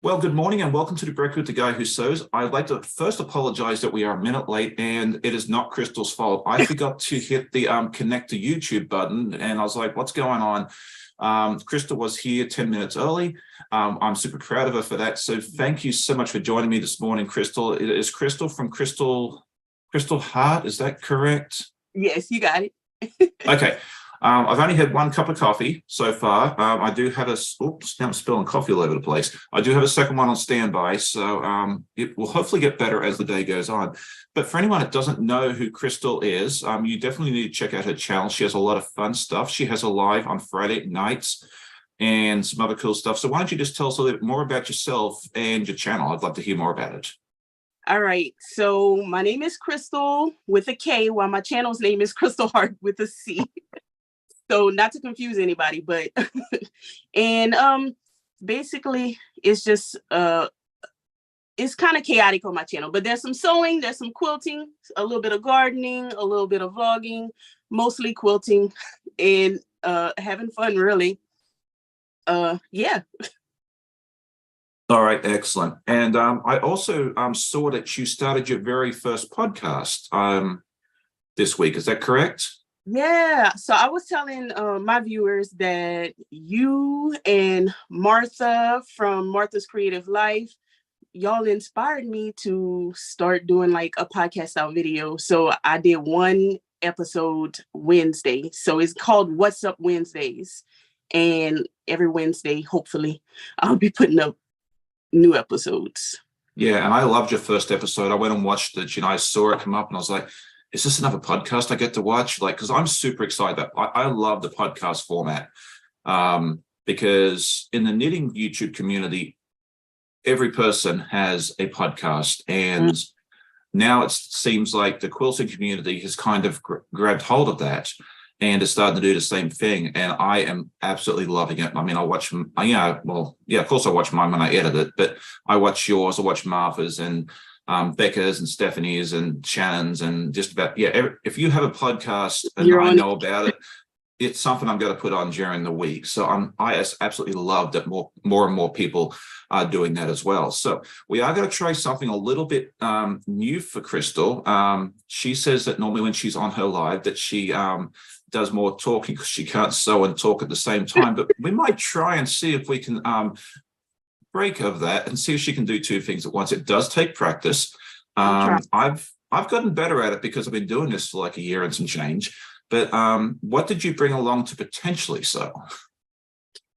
Well, good morning and welcome to the Brekkie with the Guy Who Sews. I'd like to first apologize that we are a minute late, and it is not Krystle's fault. I forgot to hit the connect to YouTube button, and I was like, what's going on? Krystle was here 10 minutes early. I'm super proud of her for that. So thank you so much for joining me this morning, Krystle. It is Krystle from Krystle Heart. Is that correct? Yes, you got it. Okay. I've only had one cup of coffee so far. I do have oops, now I'm spilling coffee all over the place. I do have a second one on standby, so it will hopefully get better as the day goes on. But for anyone that doesn't know who Krystle is, you definitely need to check out her channel. She has a lot of fun stuff. She has a live on Friday nights and some other cool stuff. So why don't you just tell us a little bit more about yourself and your channel? I'd love to hear more about it. All right. So my name is Krystle with a K, while my channel's name is Krystle Heart with a C. So not to confuse anybody, but and basically it's just it's kind of chaotic on my channel, but there's some sewing, there's some quilting, a little bit of gardening, a little bit of vlogging, mostly quilting, and having fun, really. Yeah. All right, excellent. And I also saw that you started your very first podcast this week. Is that correct? Yeah, so I was telling my viewers that you and Martha from Martha's Creative Life, y'all inspired me to start doing like a podcast style video. So I did one episode Wednesday. So it's called What's Up Wednesdays. And every Wednesday, hopefully, I'll be putting up new episodes. Yeah, and I loved your first episode. I went and watched it. I saw it come up and I was like, is this another podcast I get to watch? Like, because I'm super excited. I love the podcast format because in the knitting YouTube community, every person has a podcast. And now it seems like the quilting community has kind of grabbed hold of that and is starting to do the same thing. And I am absolutely loving it. I mean, I watch, of course I watch mine when I edit it, but I watch yours, I watch Martha's and Becca's and Stephanie's and Shannon's and just about, if you have a podcast and I know about it, it's something I'm going to put on during the week. So I absolutely love that more and more people are doing that as well. So we are going to try something a little bit new for Krystle. She says that normally when she's on her live that she does more talking because she can't sew and talk at the same time, but we might try and see if we can break of that and see if she can do two things at once. It does take practice. I've gotten better at it because I've been doing this for like a year and some change. But what did you bring along to potentially sew?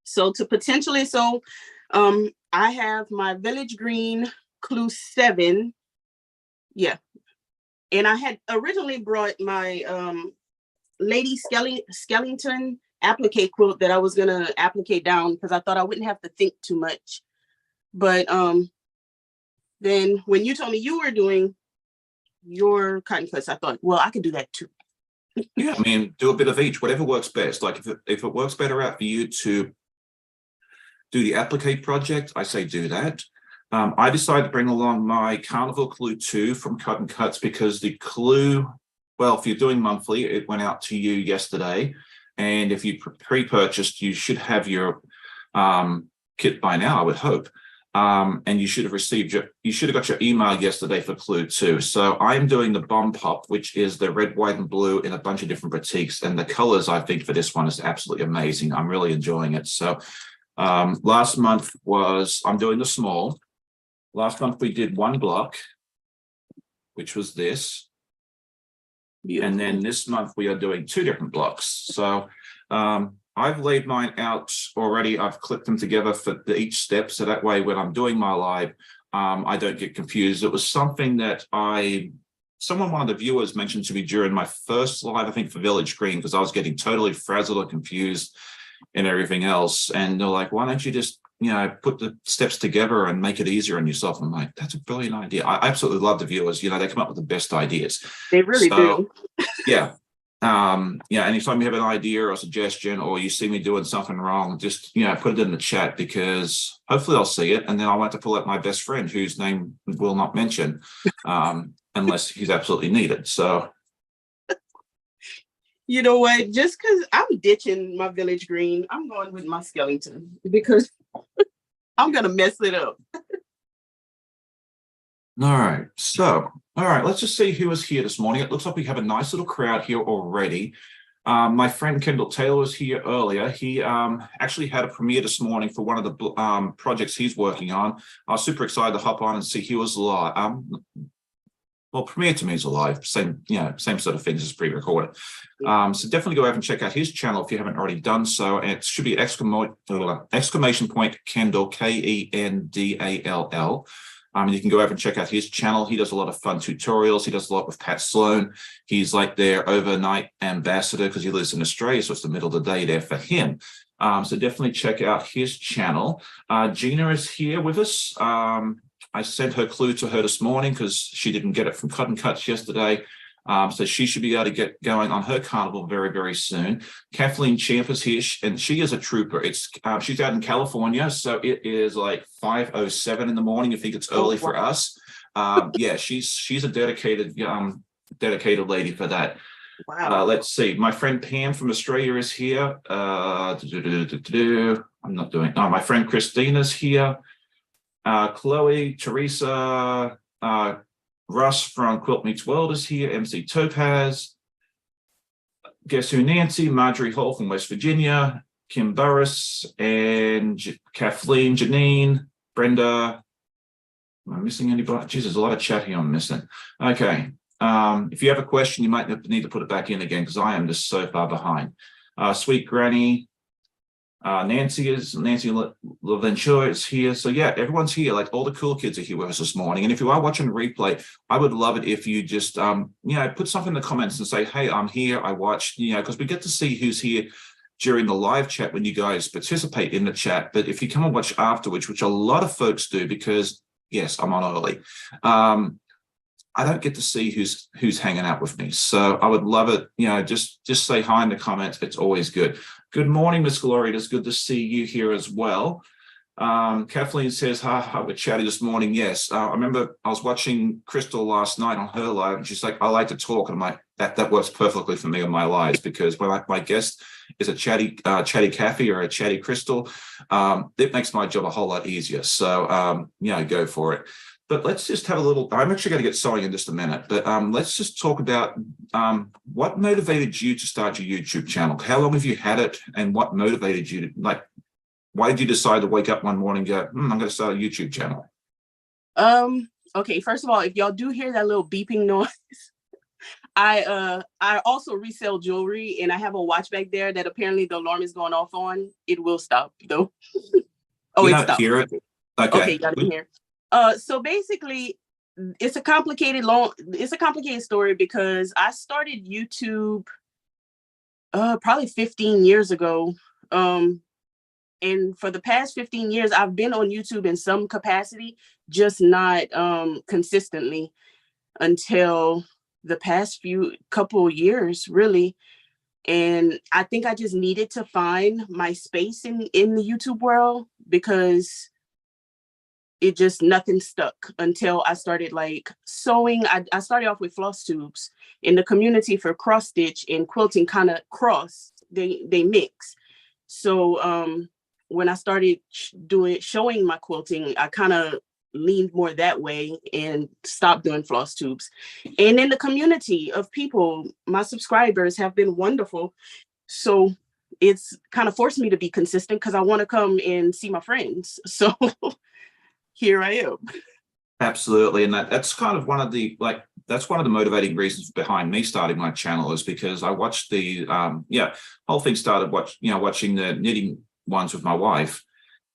So to potentially sew, I have my Village Green Clue 7. Yeah. And I had originally brought my Lady Skellington applique quilt that I was going to applique down because I thought I wouldn't have to think too much. But then when you told me you were doing your cotton cuts, I thought, well, I could do that too. Yeah, I mean, do a bit of each, whatever works best. Like if it works better out for you to do the applique project, I say do that. I decided to bring along my Carnival Clue 2 from Cotton Cuts because the Clue, well, if you're doing monthly, it went out to you yesterday. And if you pre-purchased, you should have your kit by now, I would hope. And you should have got your email yesterday for Clue 2. So I'm doing the Bomb Pop, which is the red, white, and blue in a bunch of different boutiques. And the colors, I think, for this one is absolutely amazing. I'm really enjoying it. So last month I'm doing the small. Last month we did one block, which was this. Beautiful. And then this month we are doing two different blocks. So I've laid mine out already. I've clipped them together for each step. So that way, when I'm doing my live, I don't get confused. It was something that one of the viewers mentioned to me during my first live, I think for Village Green, because I was getting totally frazzled and confused and everything else. And they're like, why don't you just, put the steps together and make it easier on yourself? I'm like, that's a brilliant idea. I absolutely love the viewers. They come up with the best ideas. They really do. Yeah. Anytime you have an idea or a suggestion or you see me doing something wrong, just, put it in the chat because hopefully I'll see it. And then I want to pull out my best friend whose name will not mention unless he's absolutely needed. So. You know what? Just because I'm ditching my Village Green, I'm going with my Skellington because I'm going to mess it up. All right. So, all right, let's just see who is here this morning. It looks like we have a nice little crowd here already. My friend Kendall Taylor was here earlier. He actually had a premiere this morning for one of the projects he's working on. I was super excited to hop on and see he was live. Well, premiere to me is alive, same, same sort of things as pre-recorded. So definitely go over and check out his channel if you haven't already done so. And it should be exclamation point Kendall, Kendall. You can go over and check out his channel. He does a lot of fun tutorials. He does a lot with Pat Sloan. He's like their overnight ambassador because he lives in Australia, so it's the middle of the day there for him. So definitely check out his channel. Gina is here with us. I sent her clue to her this morning because she didn't get it from Cotton Cuts yesterday. So she should be able to get going on her carnival very, very soon. Kathleen Champ is here, and she is a trooper. She's out in California, so it is like 5:07 in the morning. You think it's early for us? Yeah, she's a dedicated lady for that. Wow. Let's see. My friend Pam from Australia is here. I'm not doing. Oh, my friend Christina's here. Chloe, Teresa, Russ from Quilt Meets World is here. MC Topaz. Guess who? Nancy, Marjorie Hall from West Virginia, Kim Burris, and Kathleen, Janine, Brenda. Am I missing anybody? Geez, there's a lot of chat here I'm missing. Okay. If you have a question, you might need to put it back in again because I am just so far behind. Sweet Granny. Nancy Laventure is here. So yeah, everyone's here. Like all the cool kids are here with us this morning. And if you are watching the replay, I would love it if you just put something in the comments and say, hey, I'm here, I watched, because we get to see who's here during the live chat when you guys participate in the chat. But if you come and watch afterwards, which a lot of folks do, because yes, I'm on early. I don't get to see who's hanging out with me. So I would love it. Just say hi in the comments. It's always good. Good morning, Miss Gloria. It's good to see you here as well. Kathleen says, we're chatty this morning. Yes. I remember I was watching Krystle last night on her live, and she's like, I like to talk. And I'm like, that works perfectly for me on my lives, because when my guest is a chatty Kathy or a chatty Krystle, it makes my job a whole lot easier. So, go for it. But let's just have a little, I'm actually going to get sewing in just a minute, but let's just talk about what motivated you to start your YouTube channel? How long have you had it, and what motivated you to, why did you decide to wake up one morning and go, I'm going to start a YouTube channel? Okay, first of all, if y'all do hear that little beeping noise, I also resell jewelry, and I have a watch back there that apparently the alarm is going off on. It will stop though. Oh, it stopped. Hear it? Okay, you got to hear. So basically, it's a complicated story because I started YouTube probably 15 years ago. And for the past 15 years, I've been on YouTube in some capacity, just not consistently until the past couple years, really. And I think I just needed to find my space in the YouTube world, because it just nothing stuck until I started sewing. I started off with floss tubes. In the community for cross stitch and quilting kind of they mix. So when I started showing my quilting, I kind of leaned more that way and stopped doing floss tubes. And in the community of people, my subscribers have been wonderful. So it's kind of forced me to be consistent because I want to come and see my friends. So here I am. Absolutely. And that's kind of one of the motivating reasons behind me starting my channel, is because I watched the whole thing started watching the knitting ones with my wife,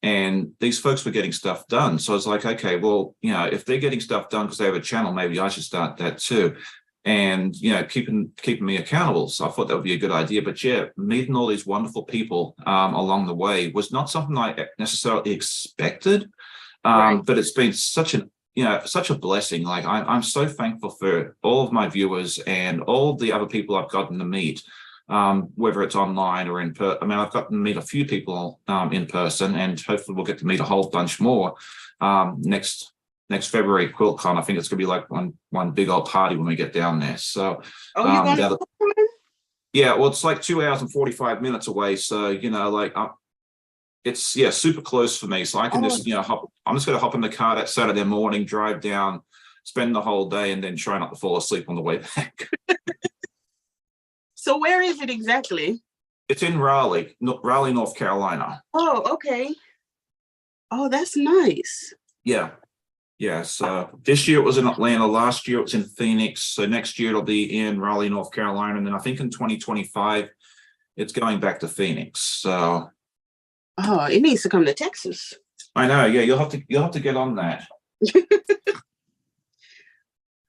and these folks were getting stuff done. So I was like, okay, well, if they're getting stuff done because they have a channel, maybe I should start that too. And keeping me accountable. So I thought that would be a good idea. But meeting all these wonderful people along the way was not something I necessarily expected. Right. But it's been such a blessing. I'm so thankful for all of my viewers and all the other people I've gotten to meet, whether it's online or in person. I mean, I've gotten to meet a few people in person, and hopefully we'll get to meet a whole bunch more next February QuiltCon. I think it's going to be like one big old party when we get down there. So, you're going to yeah, well, it's like 2 hours and 45 minutes away. So, it's super close for me. So I can I'm just going to hop in the car that Saturday morning, drive down, spend the whole day and then try not to fall asleep on the way back. So where is it exactly? It's in Raleigh, North Carolina. Oh, okay. Oh, that's nice. Yeah. Yeah. So this year it was in Atlanta. Last year it was in Phoenix. So next year it'll be in Raleigh, North Carolina. And then I think in 2025, it's going back to Phoenix. So Oh, it needs to come to Texas. I know. Yeah, you'll have to get on that.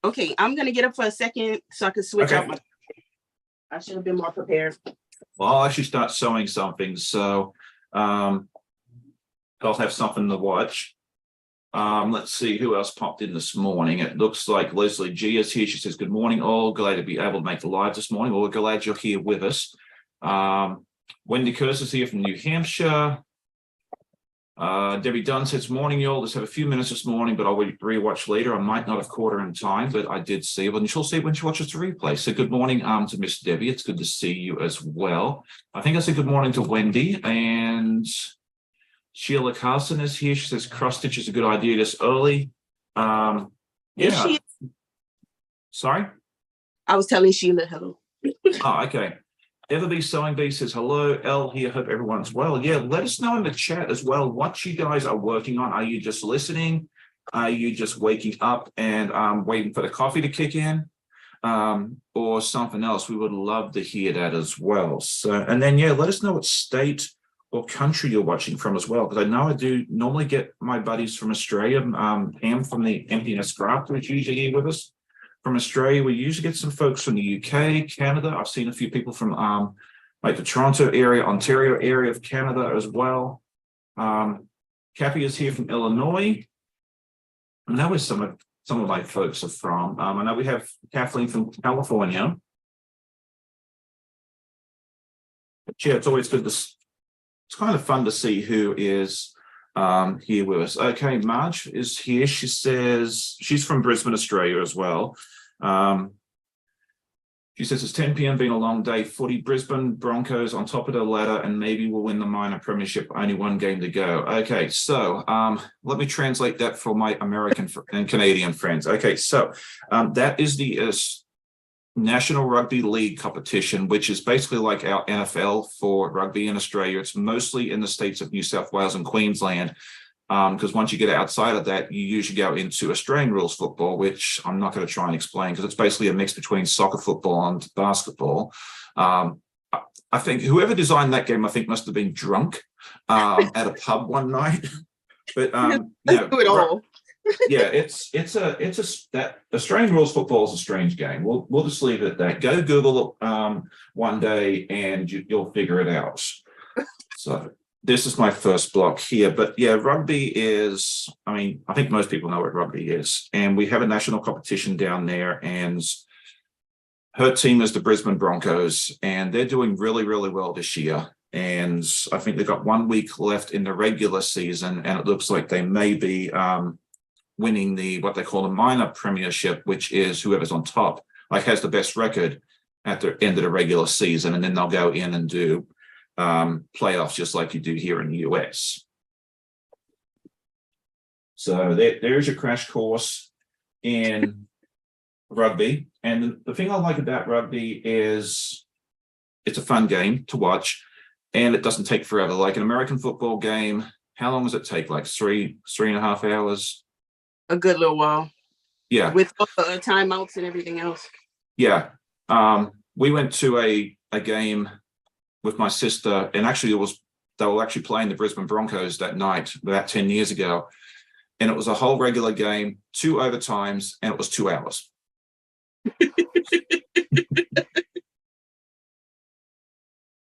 Okay, I'm gonna get up for a second so I can switch Okay. out my. I should have been more prepared. Well, I'll actually start sewing something. So I'll have something to watch. Let's see who else popped in this morning. It looks like Leslie G is here. She says, good morning, all. Glad to be able to make the live this morning. Well, we're glad you're here with us. Wendy Curse is here from New Hampshire. Debbie Dunn says, morning, y'all. Let's have a few minutes this morning, but I'll rewatch later. I might not have caught her in time, but I did see her, and she'll see it when she watches the replay. So good morning to Miss Debbie. It's good to see you as well. I think I said good morning to Wendy, and Sheila Carson is here. She says cross stitch is a good idea this early. Yeah. Sorry? I was telling Sheila hello. Oh, okay. Everbee Sewing Bee says, hello, Elle here. Hope everyone's well. Yeah, let us know in the chat as well what you guys are working on. Are you just listening? Are you just waking up and waiting for the coffee to kick in? Or something else? We would love to hear that as well. So, and then, yeah, let us know what state or country you're watching from as well. Because I know I do normally get my buddies from Australia. Pam from the Emptiness Craft, who's usually here with us. From Australia, we usually get some folks from the UK, Canada. I've seen a few people from like the Toronto area, Ontario area of Canada as well. Kathy is here from Illinois. I know where some of my folks are from. I know we have Kathleen from California. But yeah, it's always good to. It's kind of fun to see who is here with us. Okay, Marge is here. She says she's from Brisbane, Australia as well. She says it's 10 p.m. been a long day. Footy, Brisbane Broncos on top of the ladder, and maybe we'll win the minor premiership. Only one game to go. Okay, so let me translate that for my American and Canadian friends. Okay, so that is the National Rugby League competition, which is basically like our NFL for rugby in Australia. It's mostly in the states of New South Wales and Queensland, because once you get outside of that, you usually go into Australian rules football, which I'm not going to try and explain because it's basically a mix between soccer football and basketball. I think whoever designed that game, I think, must have been drunk at a pub one night. But Let's do it all. Yeah, that Australian rules football is a strange game. We'll just leave it at that. Go Google it one day and you'll figure it out. So this is my first block here, but yeah, rugby is. I mean, I think most people know what rugby is, and we have a national competition down there, and her team is the Brisbane Broncos, and they're doing really, really well this year. And I think they've got 1 week left in the regular season, and it looks like they may be winning what they call the minor premiership, which is whoever's on top, like has the best record at the end of the regular season, and then they'll go in and do playoffs just like you do here in the US. So there's your crash course in rugby. And the thing I like about rugby is it's a fun game to watch, and it doesn't take forever. Like an American football game, how long does it take? Like three and a half hours? A good little while. Yeah. With timeouts and everything else. Yeah. We went to a game with my sister, and actually they were actually playing the Brisbane Broncos that night about 10 years ago. And it was a whole regular game, 2 overtimes, and it was 2 hours.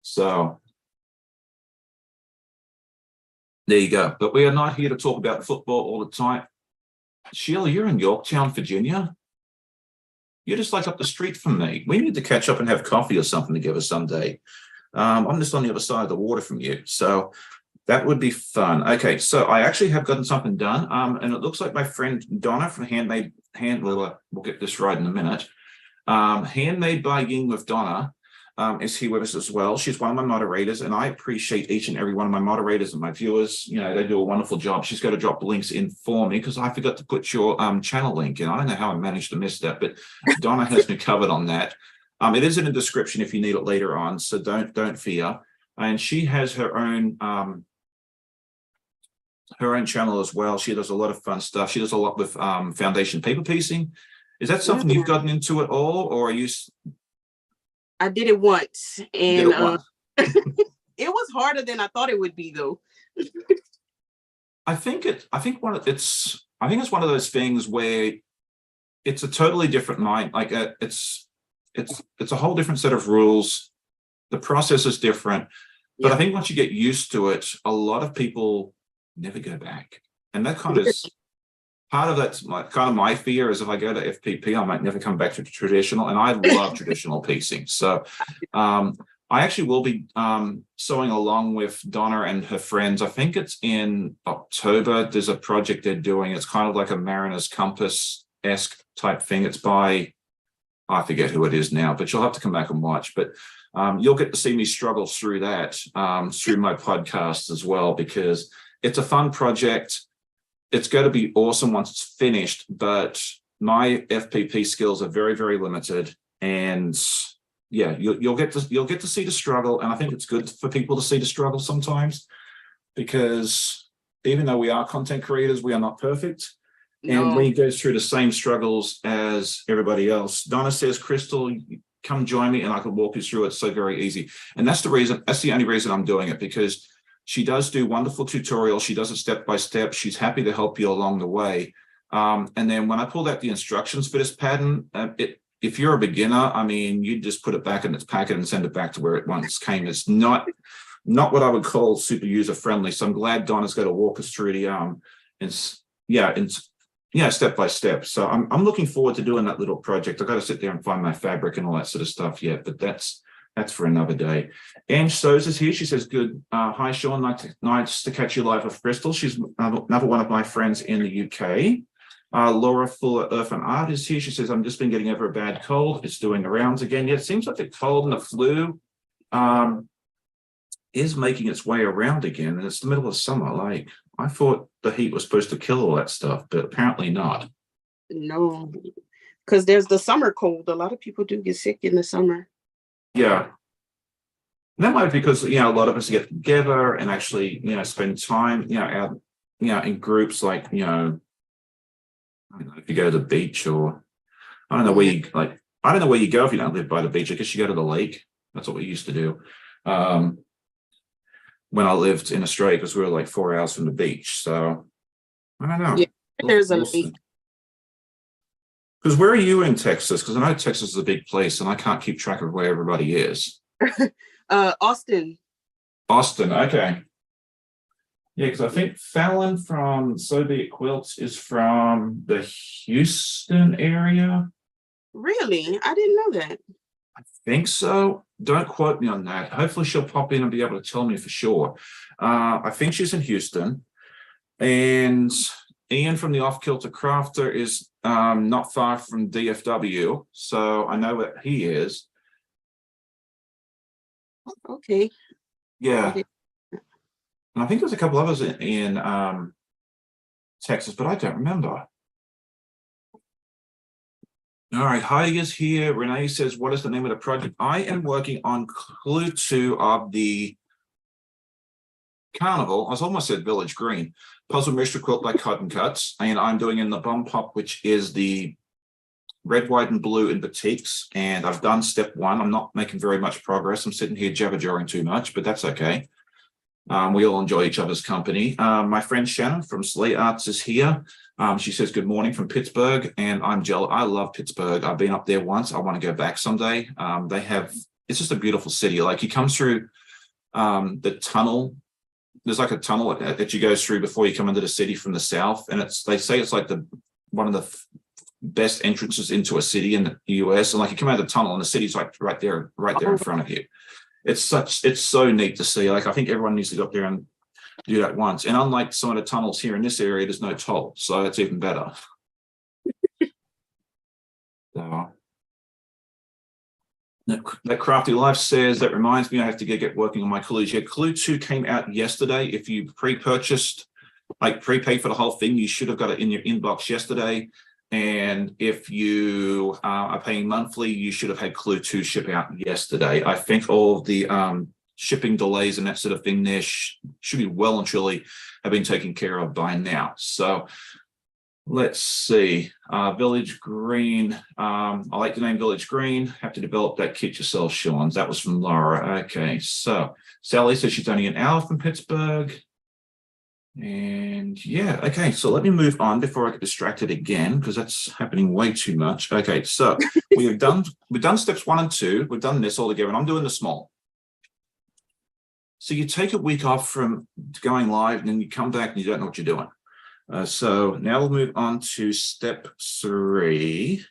So there you go. But we are not here to talk about football all the time. Sheila, you're in Yorktown, Virginia. You're just like up the street from me. We need to catch up and have coffee or something together someday. I'm just on the other side of the water from you. So that would be fun. Okay, so I actually have gotten something done. And it looks like my friend Donna from we'll get this right in a minute. Handmade by Ying with Donna. is here with us as well. She's one of my moderators, and I appreciate each and every one of my moderators and my viewers. You know, they do a wonderful job. She's got to drop the links in for me because I forgot to put your channel link in. I don't know how I managed to miss that, but Donna has me covered on that. It is in the description if you need it later on, so don't fear. And she has her own channel as well. She does a lot of fun stuff. She does a lot with foundation paper piecing. Is that something you've gotten into at all, or are you? I did it once, and it was harder than I thought it would be, though. I think it's one of those things where it's a totally different mind. Like it's a whole different set of rules. The process is different, but I think once you get used to it, a lot of people never go back, and that kind of is part of that's my fear is if I go to FPP, I might never come back to traditional, and I love traditional piecing. So I actually will be sewing along with Donna and her friends. I think it's in October. There's a project they're doing. It's kind of like a Mariner's Compass-esque type thing. It's by, I forget who it is now, but you'll have to come back and watch. But you'll get to see me struggle through that through my podcast as well, because it's a fun project. It's going to be awesome once it's finished, but my FPP skills are very, very limited. And yeah, you'll get to see the struggle. And I think it's good for people to see the struggle sometimes, because even though we are content creators, we are not perfect. No. And we go through the same struggles as everybody else. Donna says, Krystle, come join me and I can walk you through it. It's so very easy. And that's the only reason I'm doing it, because she does do wonderful tutorials. She does it step by step. She's happy to help you along the way. And then when I pulled out the instructions for this pattern, if you're a beginner, I mean, you just put it back in its packet and send it back to where it once came. It's not what I would call super user friendly. So I'm glad Donna's going to walk us through the step by step. So I'm looking forward to doing that little project. I've got to sit there and find my fabric and all that sort of stuff yet, but that's for another day. Ange Sosa is here. She says, good. Hi, Sean. Nice to catch you live with Krystle. She's another one of my friends in the UK. Laura Fuller Earth and Art is here. She says, I've just been getting over a bad cold. It's doing the rounds again. Yeah, it seems like the cold and the flu is making its way around again. And it's the middle of summer. Like, I thought the heat was supposed to kill all that stuff, but apparently not. No, because there's the summer cold. A lot of people do get sick in the summer. Yeah. And that might be because, a lot of us get together and actually, spend time, out, in groups like, I don't know, if you go to the beach, or I don't know where I don't know where you go if you don't live by the beach. I guess you go to the lake. That's what we used to do. When I lived in Australia, because we were like 4 hours from the beach. So I don't know. Yeah, there's a lake. Because where are you in Texas? Because I know Texas is a big place and I can't keep track of where everybody is. Austin. Austin, okay. Yeah, because I think Fallon from So Be It Quilts is from the Houston area. Really? I didn't know that. I think so. Don't quote me on that. Hopefully she'll pop in and be able to tell me for sure. I think she's in Houston. And Ian from the Off Kilter Crafter is not far from DFW. So I know where he is. Okay. Yeah. And I think there's a couple others in Texas, but I don't remember. All right, Heidi is here. Renee says, what is the name of the project? I am working on Clue 2 of the Carnival. I was almost said Village Green. Puzzle Mystery Quilt by Cotton Cuts. And I'm doing in the Bum Pop, which is the red, white, and blue in batiks. And I've done step 1. I'm not making very much progress. I'm sitting here jabber-jawing too much, but that's okay. We all enjoy each other's company. My friend Shannon from Slay Arts is here. She says, good morning from Pittsburgh. And I'm jealous. I love Pittsburgh. I've been up there once. I want to go back someday. It's just a beautiful city. Like you come through the tunnel. There's like a tunnel that you go through before you come into the city from the south. And they say it's like one of the best entrances into a city in the US. And like you come out of the tunnel and the city's like right there in front of you. It's so neat to see. Like I think everyone needs to go up there and do that once. And unlike some of the tunnels here in this area, there's no toll, so it's even better. So That Crafty Life says, that reminds me, I have to get working on my clues. Yeah, Clue 2 came out yesterday. If you pre-purchased, like prepaid for the whole thing, you should have got it in your inbox yesterday. And if you are paying monthly, you should have had Clue 2 ship out yesterday. I think all the shipping delays and that sort of thing there should be well and truly have been taken care of by now. So let's see, Village Green. I like the name Village Green. Have to develop that kit yourself, Sean. That was from Laura. Okay, so Sally says she's only an hour from Pittsburgh. And yeah, okay, so let me move on before I get distracted again, because that's happening way too much. Okay, so we've done steps 1 and 2. We've done this all together, and I'm doing the small. So you take a week off from going live, and then you come back and you don't know what you're doing. So now we'll move on to step 3,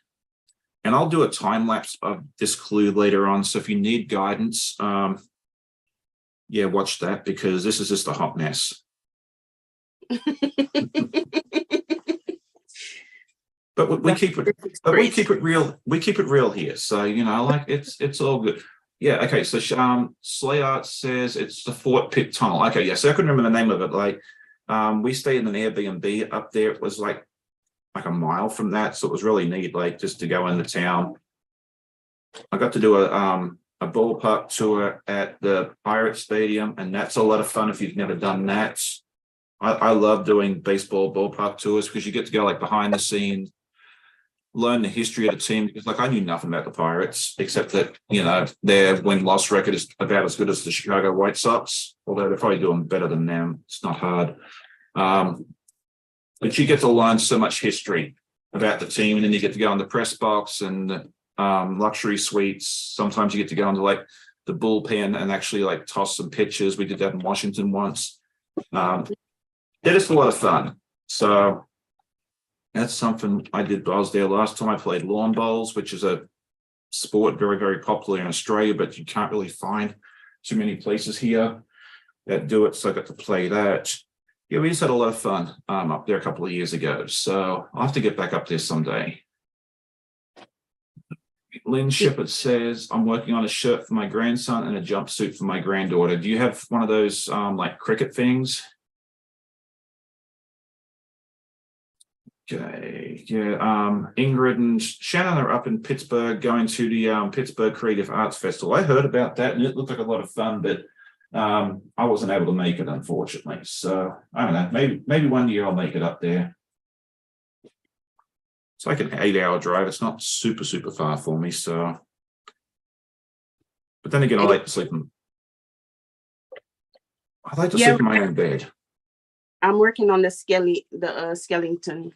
and I'll do a time lapse of this clue later on. So if you need guidance, yeah, watch that, because this is just a hot mess. But we keep it real. We keep it real here. So like it's all good. Yeah. Okay. So Slayart says it's the Fort Pitt Tunnel. Okay. Yeah. So I couldn't remember the name of it. Like. We stayed in an Airbnb up there. It was like a mile from that, so it was really neat, like just to go into town. I got to do a ballpark tour at the Pirate Stadium, and that's a lot of fun if you've never done that. I love doing baseball ballpark tours because you get to go like behind the scenes, learn the history of the team. Because like I knew nothing about the Pirates except that their win-loss record is about as good as the Chicago White Sox, although they're probably doing better than them. It's not hard. But you get to learn so much history about the team, and then you get to go in the press box and luxury suites. Sometimes you get to go into like the bullpen and actually like toss some pitches. We did that in Washington once. That is a lot of fun. So that's something I did. I was there last time. I played lawn bowls, which is a sport very, very popular in Australia, but you can't really find too many places here that do it. So I got to play that. Yeah, we just had a lot of fun up there a couple of years ago. So I'll have to get back up there someday. Lynn Shepard says, I'm working on a shirt for my grandson and a jumpsuit for my granddaughter. Do you have one of those like cricket things? Okay, yeah. Ingrid and Shannon are up in Pittsburgh going to the Pittsburgh Creative Arts Festival. I heard about that and it looked like a lot of fun, but I wasn't able to make it, unfortunately. So I don't know, maybe one year I'll make it up there. It's like an 8-hour drive. It's not super, super far for me. So, but then again, I like to sleep in my own bed. I'm working on the skeleton.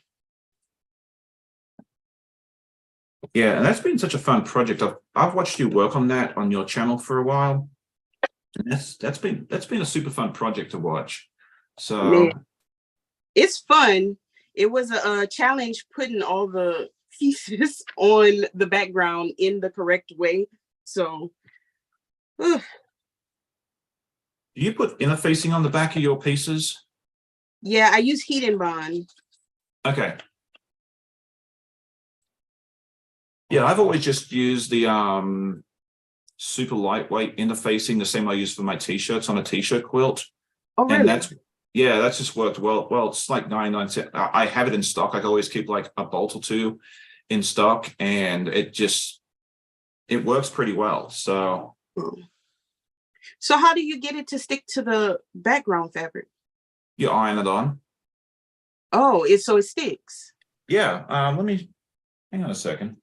Yeah, and that's been such a fun project. I've watched you work on that on your channel for a while. And that's been a super fun project to watch. So man, it's fun. It was a challenge putting all the pieces on the background in the correct way. So do you put interfacing on the back of your pieces? Yeah, I use heat and bond. Okay. Yeah, I've always just used the super lightweight interfacing, the same I use for my t-shirts on a t-shirt quilt. Oh, really? And that's just worked well. Well, it's like 99 cents. I have it in stock. I always keep like a bolt or two in stock, and it works pretty well. So how do you get it to stick to the background fabric? You iron it on. Oh, so it sticks. Yeah. Let me hang on a second.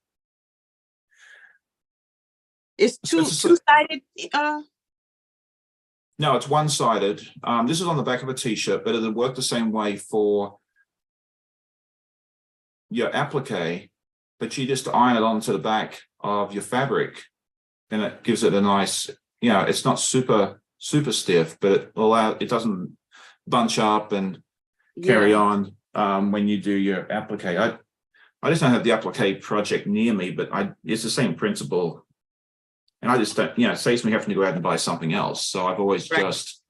It's two-sided. No, it's one-sided. This is on the back of a t-shirt, but it'll work the same way for your applique, but you just iron it onto the back of your fabric, and it gives it a nice, it's not super, super stiff, but it doesn't bunch up and carry on when you do your applique. I just don't have the applique project near me, but it's the same principle. And I just don't, it saves me having to go out and buy something else. So I've always just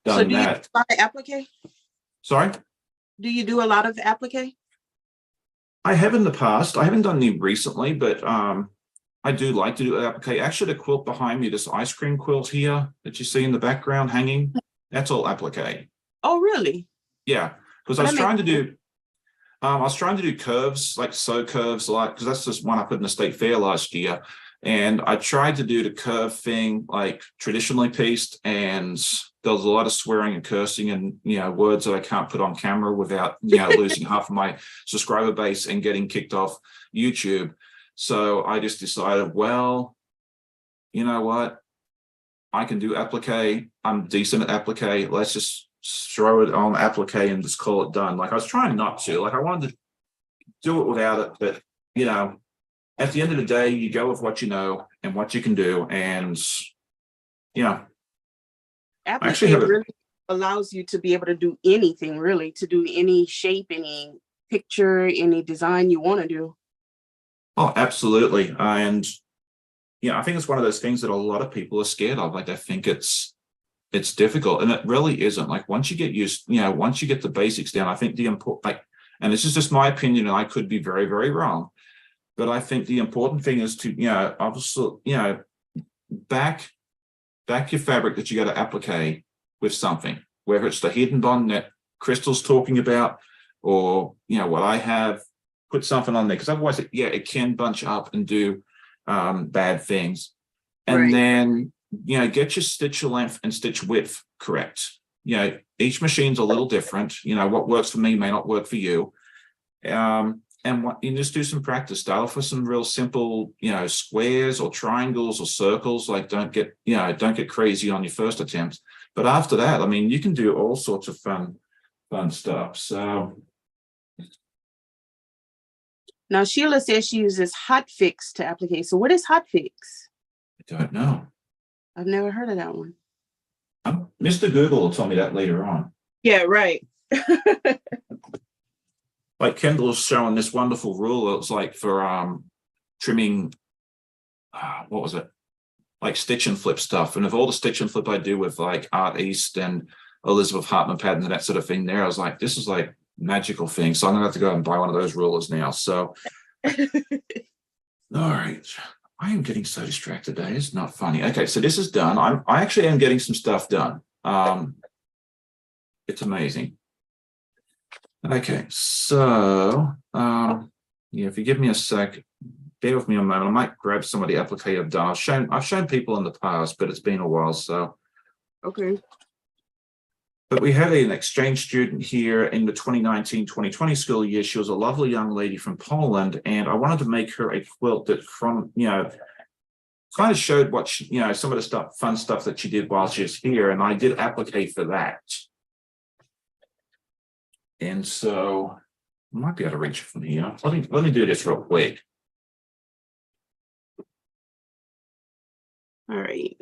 done that. So do you buy applique? Sorry? Do you do a lot of applique? I have in the past. I haven't done any recently, but I do like to do applique. Actually, the quilt behind me, this ice cream quilt here that you see in the background hanging, that's all applique. Oh, really? Yeah, because Oh, that makes sense. I was trying to do curves, like sew curves, like, because that's just one I put in the state fair last year. And I tried to do the curve thing like traditionally pieced, and there was a lot of swearing and cursing and, words that I can't put on camera without, losing half of my subscriber base and getting kicked off YouTube. So I just decided, well, you know what? I can do applique. I'm decent at applique. Let's just throw it on applique and just call it done. Like I was trying not to, like I wanted to do it without it, but at the end of the day, you go with what you know and what you can do. And I actually Applique have really allows you to be able to do anything, really, to do any shape, any picture, any design you want to do. Oh, absolutely. And I think it's one of those things that a lot of people are scared of. Like they think it's difficult, and it really isn't. Like once you get once you get the basics down, I think the important, and this is just my opinion, and I could be very, very wrong, but I think the important thing is to, obviously, back your fabric that you got to applique with something, whether it's the hidden bond that Krystle's talking about, or what I have, put something on there, because otherwise it can bunch up and do bad things. And Right. then get your stitch length and stitch width correct. Each machine's a little different. What works for me may not work for you. And you just do some practice. Start off with some real simple, squares or triangles or circles. Like don't get crazy on your first attempt. But after that, I mean, you can do all sorts of fun stuff. So Now Sheila says she uses hot fix to applique. So what is hot fix? I don't know. I've never heard of that one. Mr. Google will tell me that later on. Yeah, right. Like Kendall's showing this wonderful rule. It was like for trimming, what was it? Like stitch and flip stuff. And of all the stitch and flip I do with like Art East and Elizabeth Hartman pattern and that sort of thing there, I was like, this is like magical thing. So I'm gonna have to go and buy one of those rulers now. So all right. I am getting so distracted today. It's not funny. Okay, so this is done. I actually am getting some stuff done. It's amazing. Okay, so if you give me a sec, bear with me a moment. I might grab some of the applique I've done. I've shown people in the past, but it's been a while. So okay. But we had an exchange student here in the 2019-2020 school year. She was a lovely young lady from Poland, and I wanted to make her a quilt that kind of showed what she, some of the fun stuff that she did while she was here, and I did applique for that. And so I might be able to reach it from here. Let me do this real quick. All right.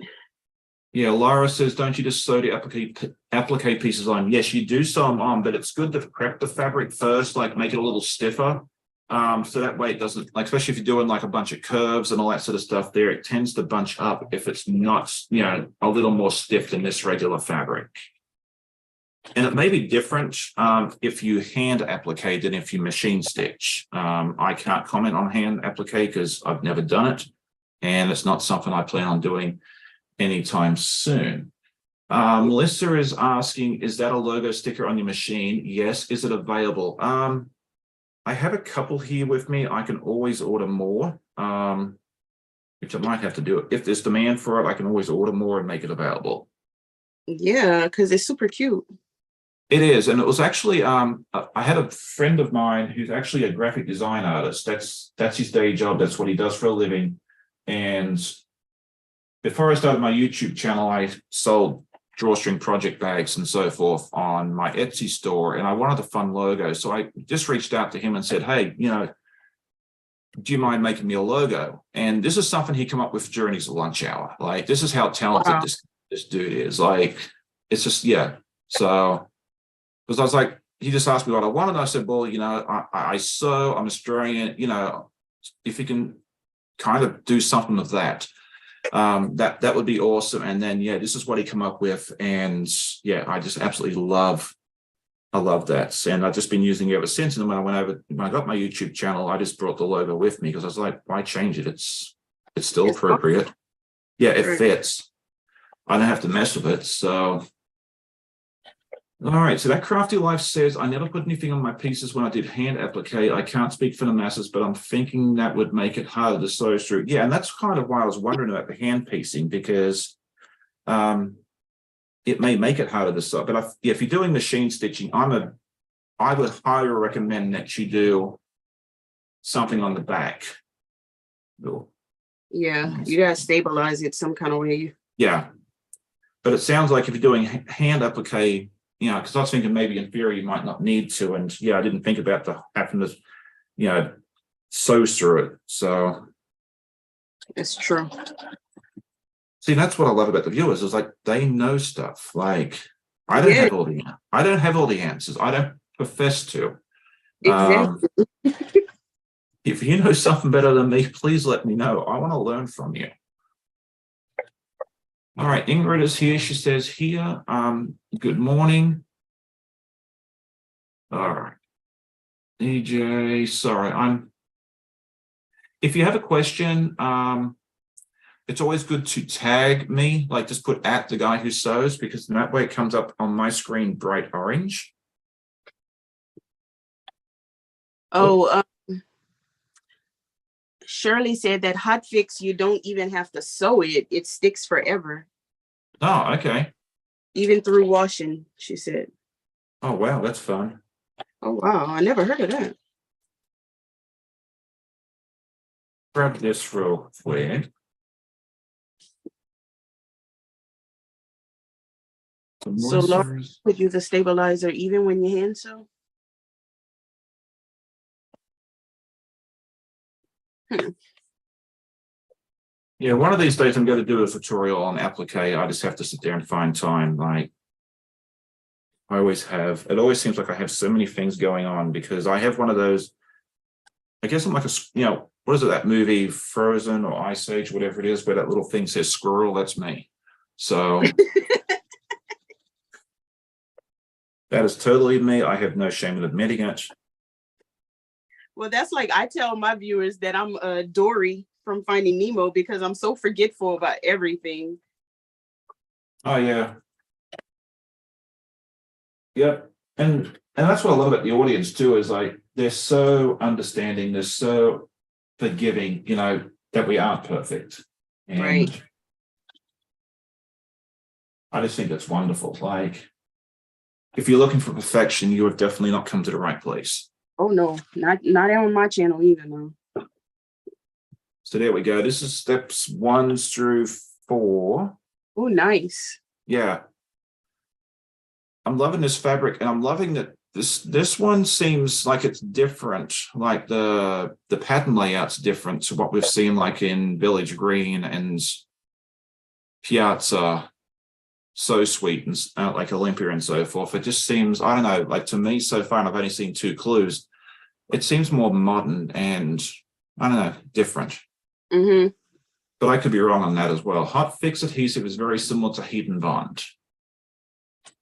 Yeah, Laura says, don't you just sew the applique pieces on? Yes, you do sew them on, but it's good to prep the fabric first, like make it a little stiffer. So that way it doesn't, like, especially if you're doing like a bunch of curves and all that sort of stuff there, it tends to bunch up if it's not, a little more stiff than this regular fabric. And it may be different if you hand applique than if you machine stitch. I can't comment on hand applique because I've never done it, and it's not something I plan on doing anytime soon. Melissa is asking, is that a logo sticker on your machine? Yes. Is it available? I have a couple here with me. I can always order more, which I might have to do. If there's demand for it, I can always order more and make it available. Yeah, because it's super cute. It is. And it was actually, I had a friend of mine who's actually a graphic design artist. That's his day job. That's what he does for a living. And before I started my YouTube channel, I sold drawstring project bags and so forth on my Etsy store, and I wanted a fun logo. So I just reached out to him and said, hey, do you mind making me a logo? And this is something he came up with during his lunch hour. Like, this is how talented this dude is. Like, it's just, yeah. So, because I was like, he just asked me what I wanted. And I said, well, I sew, I'm Australian, if you can kind of do something with that. That would be awesome. And then this is what he came up with, and I just absolutely love that, and I've just been using it ever since. And when I got my YouTube channel, I just brought the logo with me because I was like, why change it? It's it's still It's appropriate. Yeah, it Right. fits. I don't have to mess with it. So, all right. So that Crafty Life says, I never put anything on my pieces when I did hand applique. I can't speak for the masses, but I'm thinking that would make it harder to sew through. Yeah, and that's kind of why I was wondering about the hand piecing, because it may make it harder to sew. But if you're doing machine stitching, I would highly recommend that you do something on the back. Yeah, you gotta stabilize it some kind of way. Yeah. But it sounds like if you're doing hand applique, because I was thinking maybe in theory you might not need to. And yeah, I didn't think about having to, sew through it. So It's true. see, that's what I love about the viewers is like they know stuff. Like I don't Yeah, have all the answers. I don't profess to. exactly. If you know something better than me, please let me know. I want to learn from you. All right, Ingrid is here. She says here, good morning. All right. EJ, sorry, if you have a question, it's always good to tag me, like just put at the guy who sews, because that way it comes up on my screen bright orange. Oh, Shirley said that hot fix, you don't even have to sew it. It sticks forever, Oh, okay. even through washing, she said. Oh, wow, that's fun. Oh, wow. I never heard of that. Grab this real quick. So Laura could use a stabilizer even when you hand sew? Yeah, one of these days I'm going to do a tutorial on applique. I just have to sit there and find time. Like I always have. It always seems like I have so many things going on because I have one of those. I guess I'm like what is it, that movie Frozen or Ice Age, whatever it is, where that little thing says squirrel? That's me. So that is totally me. I have no shame in admitting it. Well, that's like I tell my viewers that I'm Dory from Finding Nemo because I'm so forgetful about everything. Oh yeah. Yep. And that's what I love about the audience too, is like they're so understanding, they're so forgiving, that we aren't perfect. And Right. I just think that's wonderful. Like if you're looking for perfection, you have definitely not come to the right place. Oh no, not on my channel either, no. So there we go. This is steps 1 through 4. Oh, nice. Yeah. I'm loving this fabric, and I'm loving that this one seems like it's different. Like the pattern layout's different to what we've seen like in Village Green and Piazza, So Sweet, and like Olympia and so forth. It just seems, I don't know, like to me so far, and I've only seen 2 clues, it seems more modern and I don't know, different. Mm-hmm. But I could be wrong on that as well. Hot fix adhesive is very similar to heat and bond.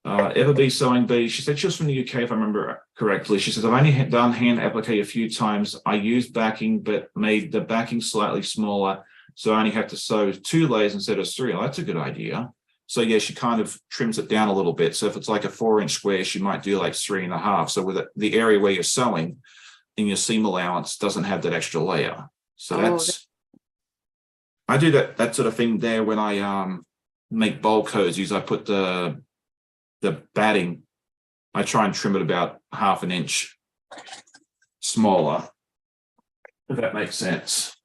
Everbee Sewing Bee, she said she was from the UK, if I remember correctly. She says, I've only done hand applique a few times. I used backing, but made the backing slightly smaller. So I only have to sew 2 layers instead of 3. Oh, that's a good idea. So yeah, she kind of trims it down a little bit. So if it's like a 4-inch square, she might do like 3.5. So with the area where you're sewing in your seam allowance doesn't have that extra layer. So I do that sort of thing there when I make bowl cozies. I put the batting, I try and trim it about 1/2 inch smaller, if that makes sense.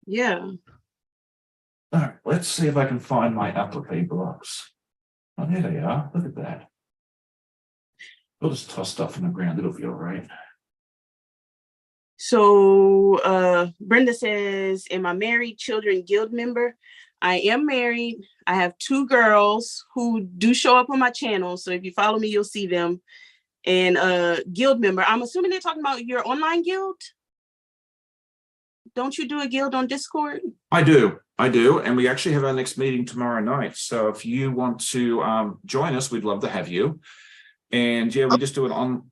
Yeah. All right, let's see if I can find my applique blocks. Oh, there they are. Look at that. We'll just toss stuff in the ground. It'll feel right. So Brenda says, am I married, children, guild member? I am married. I have 2 girls who do show up on my channel. So if you follow me, you'll see them. And guild member, I'm assuming they're talking about your online guild. Don't you do a guild on Discord? I do. And we actually have our next meeting tomorrow night. So if you want to join us, we'd love to have you. And yeah, we just do it on,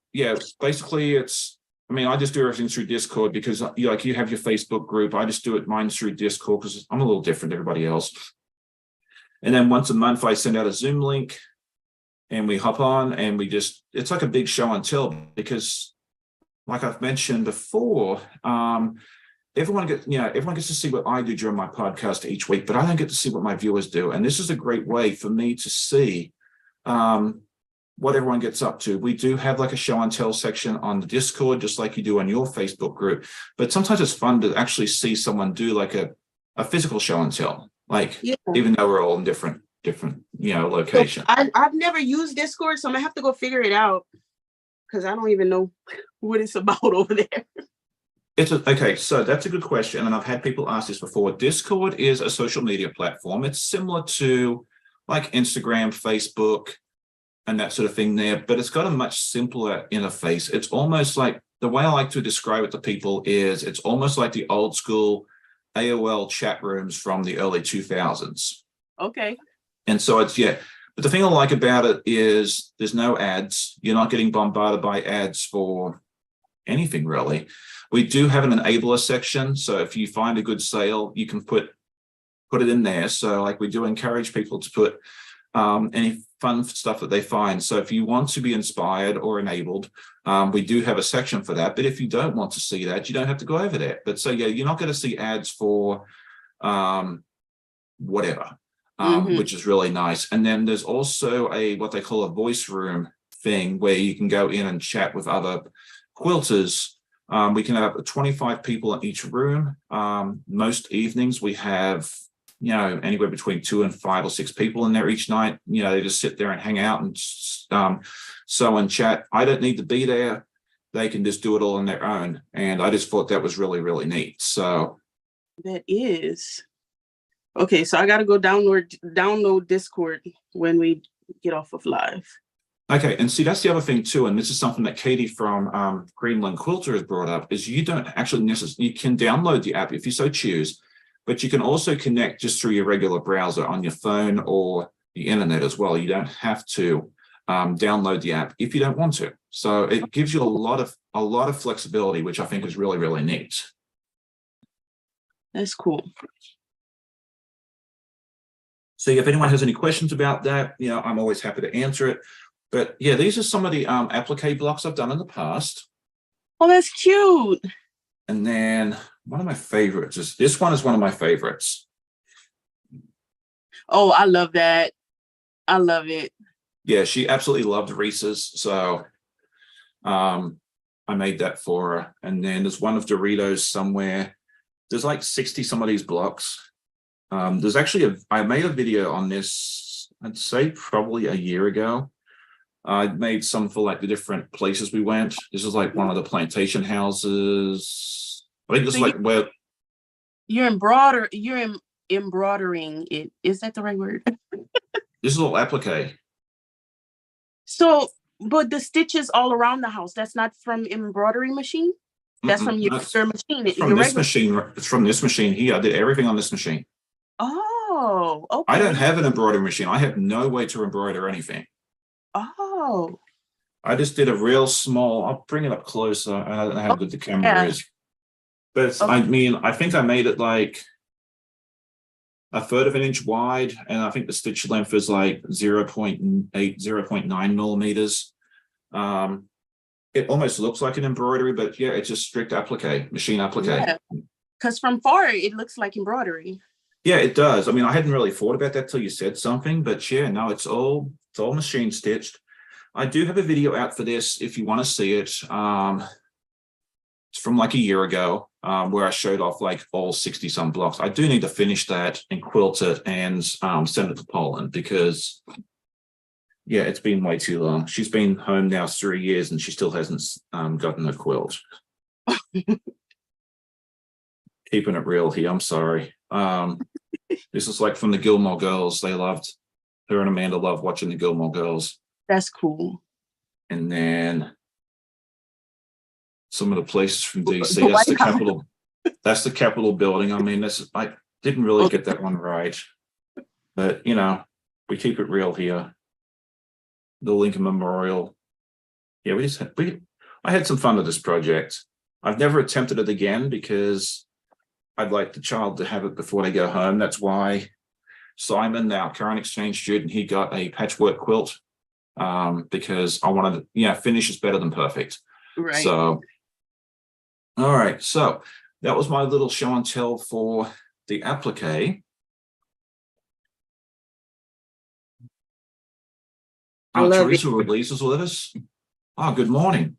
basically it's I mean, I just do everything through Discord because you like you have your Facebook group. I just do it mine through Discord because I'm a little different than everybody else. And then once a month, I send out a Zoom link and we hop on and we just, it's like a big show and tell because like I've mentioned before, everyone gets to see what I do during my podcast each week, but I don't get to see what my viewers do. And this is a great way for me to see what everyone gets up to. We do have like a show and tell section on the Discord, just like you do on your Facebook group. But sometimes it's fun to actually see someone do like a physical show and tell, like even though we're all in different locations. So I've never used Discord, so I'm gonna have to go figure it out because I don't even know what it's about over there. Okay, so that's a good question. And I've had people ask this before. Discord is a social media platform. It's similar to like Instagram, Facebook, and that sort of thing there, but it's got a much simpler interface. It's almost like, the way I like to describe it to people is it's almost like the old school AOL chat rooms from the early 2000s. Okay. And so it's, but the thing I like about it is there's no ads. You're not getting bombarded by ads for anything really. We do have an enabler section. So if you find a good sale, you can put it in there. So like we do encourage people to put any fun stuff that they find. So if you want to be inspired or enabled, we do have a section for that. But if you don't want to see that, you don't have to go over there. But so you're not going to see ads for whatever, which is really nice. And then there's also what they call a voice room thing where you can go in and chat with other quilters. We can have 25 people in each room. Most evenings we have anywhere between 2 and 5 or 6 people in there each night. They just sit there and hang out and and chat. I don't need to be there. They can just do it all on their own. And I just thought that was really, really neat. So that is. Okay, so I got to go download Discord when we get off of live. Okay, and see, that's the other thing too, and this is something that Katie from Greenland Quilter has brought up, is you don't actually necessarily, you can download the app if you so choose, but you can also connect just through your regular browser on your phone or the internet as well. You don't have to download the app if you don't want to. So it gives you a lot of flexibility, which I think is really, really neat. That's cool. So if anyone has any questions about that, I'm always happy to answer it. But these are some of the applique blocks I've done in the past. Oh, that's cute. And then one of my favorites is this one is one of my favorites. Oh, I love that. I love it. Yeah, she absolutely loved Reese's. So I made that for her. And then there's one of Doritos somewhere. There's like 60 some of these blocks. There's actually I made a video on this, I'd say probably a year ago. I made some for like the different places we went. This is like one of the plantation houses. I think this is like where you're embroidering it. Is that the right word? This is all applique. So, but the stitches all around the house, that's not from embroidery machine? That's from your machine. It's from this machine. It's from this machine here. I did everything on this machine. Oh, okay. I don't have an embroidery machine. I have no way to embroider anything. Oh. I just did a real small, I'll bring it up closer. I don't know how good the camera is. But I mean, I think I made it like 1/3 of an inch wide. And I think the stitch length is like 0.8, 0.9 millimeters. It almost looks like an embroidery, but it's just strict applique, machine applique. Yeah, because from far, it looks like embroidery. Yeah, it does. I mean, I hadn't really thought about that till you said something, but no, it's all machine stitched. I do have a video out for this if you want to see it. It's from like a year ago, where I showed off like all 60 some blocks. I do need to finish that and quilt it and send it to Poland because it's been way too long. She's been home now 3 years and she still hasn't gotten a quilt. Keeping it real here, I'm sorry. This is like from the Gilmore Girls. Her and Amanda love watching the Gilmore Girls. That's cool. And then some of the places from DC. That's the Capitol. That's the Capitol building. I mean, I didn't really get that one right, but we keep it real here. The Lincoln Memorial. Yeah, we I had some fun with this project. I've never attempted it again because I'd like the child to have it before they go home. That's why Simon, our current exchange student, he got a patchwork quilt because I wanted to, finish is better than perfect. Right. So, all right. So that was my little show and tell for the applique. Teresa releases with us. Oh, good morning.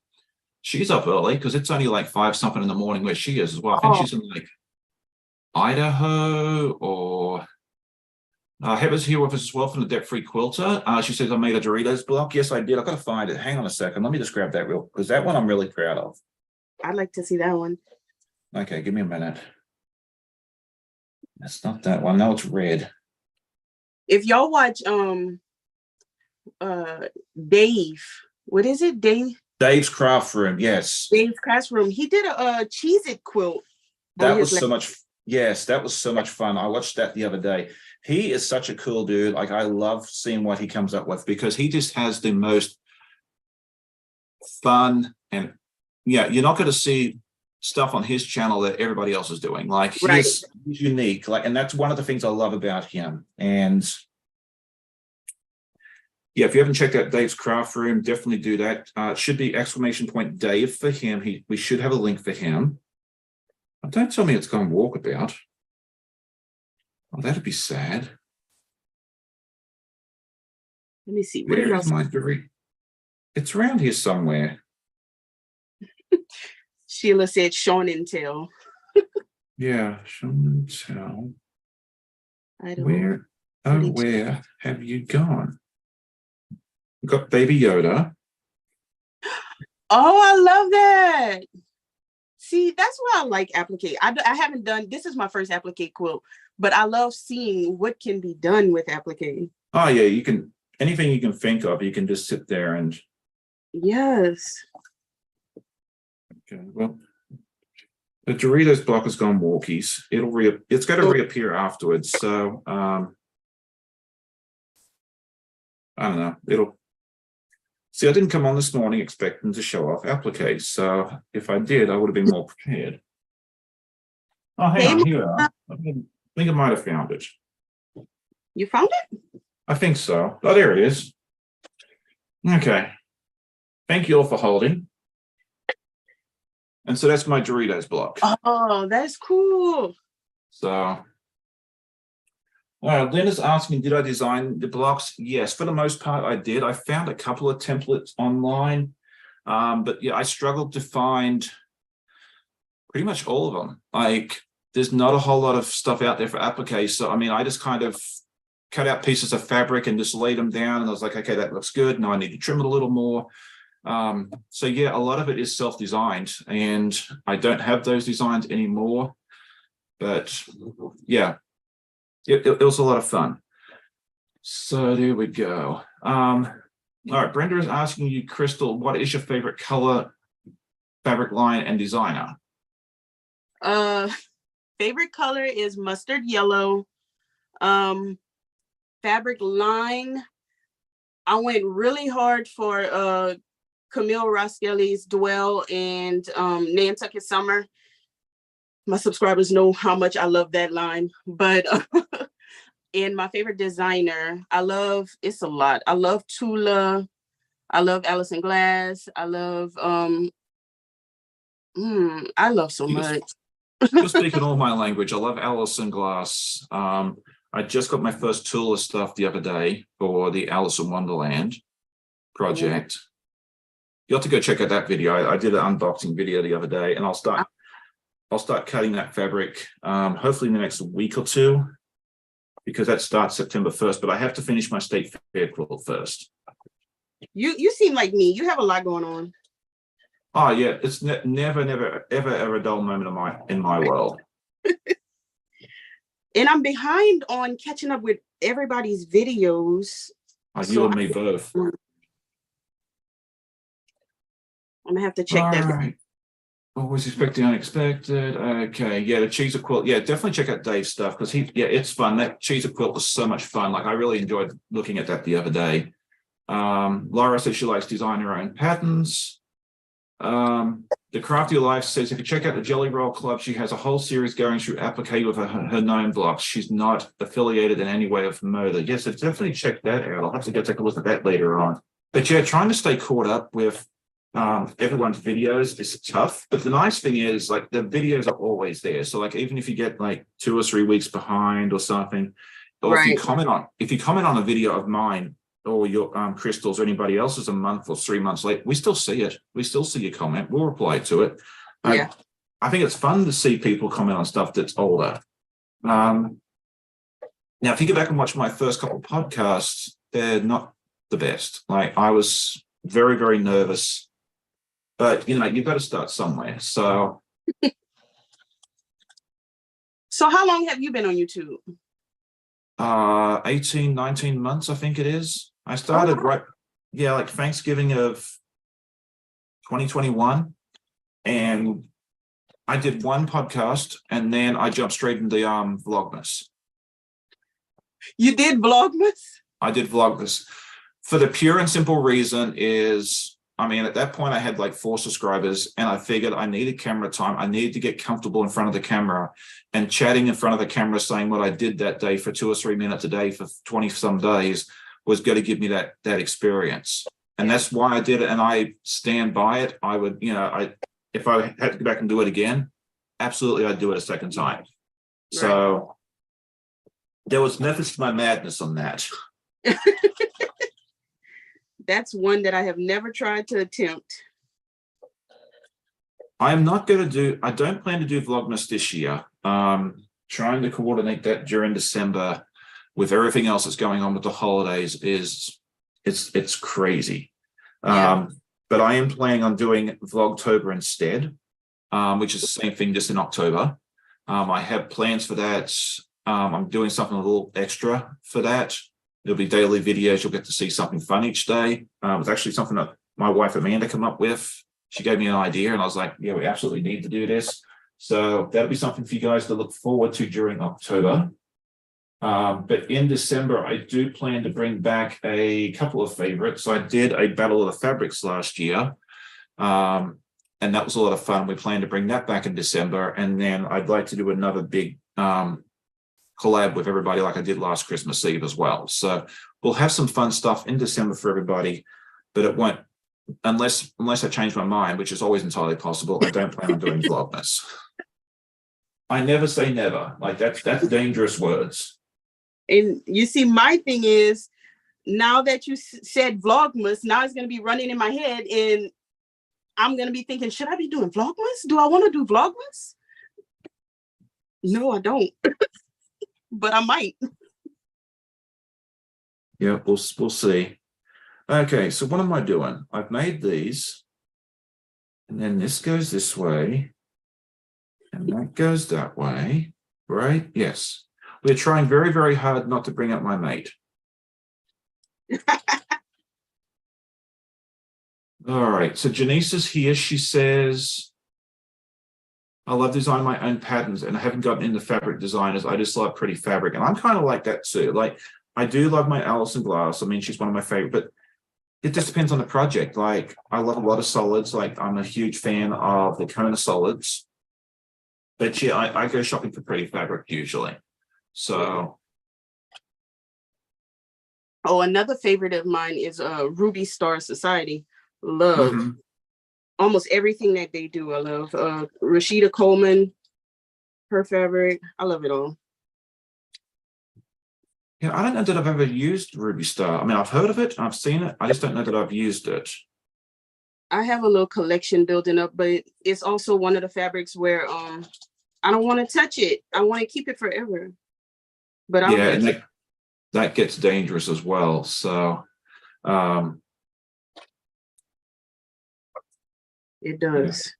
She's up early because it's only like 5 something in the morning where she is as well. I think she's in like Idaho or Heather's here with us as well from the Debt Free Quilter. She says, I made a Doritos block. Yes, I did. I've got to find it. Hang on a second. Let me just grab that real, because that one I'm really proud of. I'd like to see that one. Okay, give me a minute. That's not that one. No, it's red. If y'all watch Dave, what is it? Dave's Craft Room, yes. Dave's Craft Room. He did a Cheez-It quilt. That was so much, yes, that was so much fun. I watched that the other day. He is such a cool dude. Like, I love seeing what he comes up with because he just has the most fun, and you're not going to see stuff on his channel that everybody else is doing. Like, he's unique. Like, and that's one of the things I love about him. And if you haven't checked out Dave's Craft Room, definitely do that. It should be !Dave for him. We should have a link for him. Don't tell me it's gone walkabout. Oh, that'd be sad. Let me see. Where is my Dorito? It's around here somewhere. Sheila said Sean and Tell. Yeah, Sean and Tell. I don't know. Where have you gone? We've got Baby Yoda. Oh, I love that. See, that's why I like applique. I haven't done, this is my first applique quilt, but I love seeing what can be done with applique. Oh yeah, you can, anything you can think of, you can just sit there and. Yes. Okay, well, the Doritos block has gone walkies. It's got to reappear afterwards. So I don't know. See, I didn't come on this morning expecting to show off applique. So if I did, I would have been more prepared. Oh, hang on, here. I think I might have found it. You found it? I think so. Oh, there it is. Okay. Thank you all for holding. And so that's my Doritos block. Oh, that's cool. So, Lynn is asking, did I design the blocks? Yes, for the most part, I did. I found a couple of templates online, but yeah, I struggled to find pretty much all of them. Like, there's not a whole lot of stuff out there for applique. So, I mean, I just kind of cut out pieces of fabric and just laid them down. And I was like, okay, that looks good. Now I need to trim it a little more. So yeah, a lot of it is self-designed, and I don't have those designs anymore, but yeah, it was a lot of fun. So there we go. All right, Brenda is asking you, Krystle, what is your favorite color, fabric line, and designer? Favorite color is mustard yellow. Fabric line, I went really hard for Camille Roskelly's Dwell and Nantucket Summer. My subscribers know how much I love that line, but and my favorite designer, it's a lot. I love Tula. I love Allison Glass. I love so much. You're speaking all my language. I love Allison Glass. I just got my first Tula stuff the other day for the Alice in Wonderland project. You have to go check out that video. I did an unboxing video the other day, and I'll start cutting that fabric hopefully in the next week or two, because that starts September 1st, but I have to finish my state fair quilt first. You seem like me. You have a lot going on. Oh yeah, it's never ever a dull moment in my world. And I'm behind on catching up with everybody's videos. Oh, you and me both. I'm gonna have to check that. Right. Always expecting unexpected. Okay, yeah, the cheeser quilt. Yeah, definitely check out Dave's stuff, because it's fun. That cheeser quilt was so much fun. Like, I really enjoyed looking at that the other day. Laura says she likes designing her own patterns. The Crafty Life says, if you check out the Jelly Roll Club, she has a whole series going through applique with her known blocks. She's not affiliated in any way with Moda. Yes, I've definitely checked that out. I'll have to go take a look at that later on. But yeah, trying to stay caught up with everyone's videos is tough. But the nice thing is, like, the videos are always there. So like, even if you get like 2 or 3 weeks behind or something, or if you comment on a video of mine or your Krystle's or anybody else's a month or 3 months late, we still see it. We still see your comment. We'll reply to it. Yeah. I think it's fun to see people comment on stuff that's older. Now, if you go back and watch my first couple of podcasts, they're not the best. Like, I was very, very nervous, but you know, you've got to start somewhere. So how long have you been on YouTube? 18, 19 months, I think it is. I started like Thanksgiving of 2021, and I did one podcast, and then I jumped straight into Vlogmas. You did Vlogmas? I did Vlogmas for the pure and simple reason is, I mean, at that point I had like 4 subscribers, and I figured I needed camera time. I needed to get comfortable in front of the camera, and chatting in front of the camera, saying what I did that day for 2 or 3 minutes a day for 20 some days was going to give me that experience. And that's why I did it. And I stand by it. I would, you know, if I had to go back and do it again, absolutely, I'd do it a second time. Right. So there was methods to my madness on that. That's one that I have never tried to attempt. I'm not going to do, I don't plan to do Vlogmas this year. Trying to coordinate that during December with everything else that's going on with the holidays it's crazy. Yeah. But I am planning on doing Vlogtober instead, which is the same thing, just in October. I have plans for that. I'm doing something a little extra for that. There'll be daily videos. You'll get to see something fun each day. It's actually something that my wife Amanda came up with. She gave me an idea, and I was like, yeah, we absolutely need to do this. So that'll be something for you guys to look forward to during October. But in December, I do plan to bring back a couple of favorites. I did a Battle of the Fabrics last year, and that was a lot of fun. We plan to bring that back in December, and then I'd like to do another big collab with everybody like I did last Christmas Eve as well. So we'll have some fun stuff in December for everybody, but it won't, unless I change my mind, which is always entirely possible. I don't plan on doing Vlogmas. I never say never. Like, that's dangerous words. And you see, my thing is, now that you said Vlogmas, now it's going to be running in my head, and I'm going to be thinking, should I be doing Vlogmas? Do I want to do Vlogmas? No, I don't. But I might. Yeah, we'll see. Okay, so what am I doing? I've made these, and then this goes this way, and that goes that way, right? Yes. We're trying very, very hard not to bring up my mate. All right, so Janice is here. She says, I love designing my own patterns, and I haven't gotten into fabric designers. I just love pretty fabric. And I'm kind of like that too. Like, I do love my Alison Glass. I mean, she's one of my favorite, but it just depends on the project. Like, I love a lot of solids. Like, I'm a huge fan of the Kona solids. But yeah, I go shopping for pretty fabric usually. So. Oh, another favorite of mine is Ruby Star Society. Love. Mm-hmm. Almost everything that they do, I love. Rashida Coleman, her fabric, I love it all. Yeah, I don't know that I've ever used Ruby Star. I mean, I've heard of it, I've seen it. I just don't know that I've used it. I have a little collection building up, but it's also one of the fabrics where I don't want to touch it. I want to keep it forever. But yeah, and that gets dangerous as well. So it does.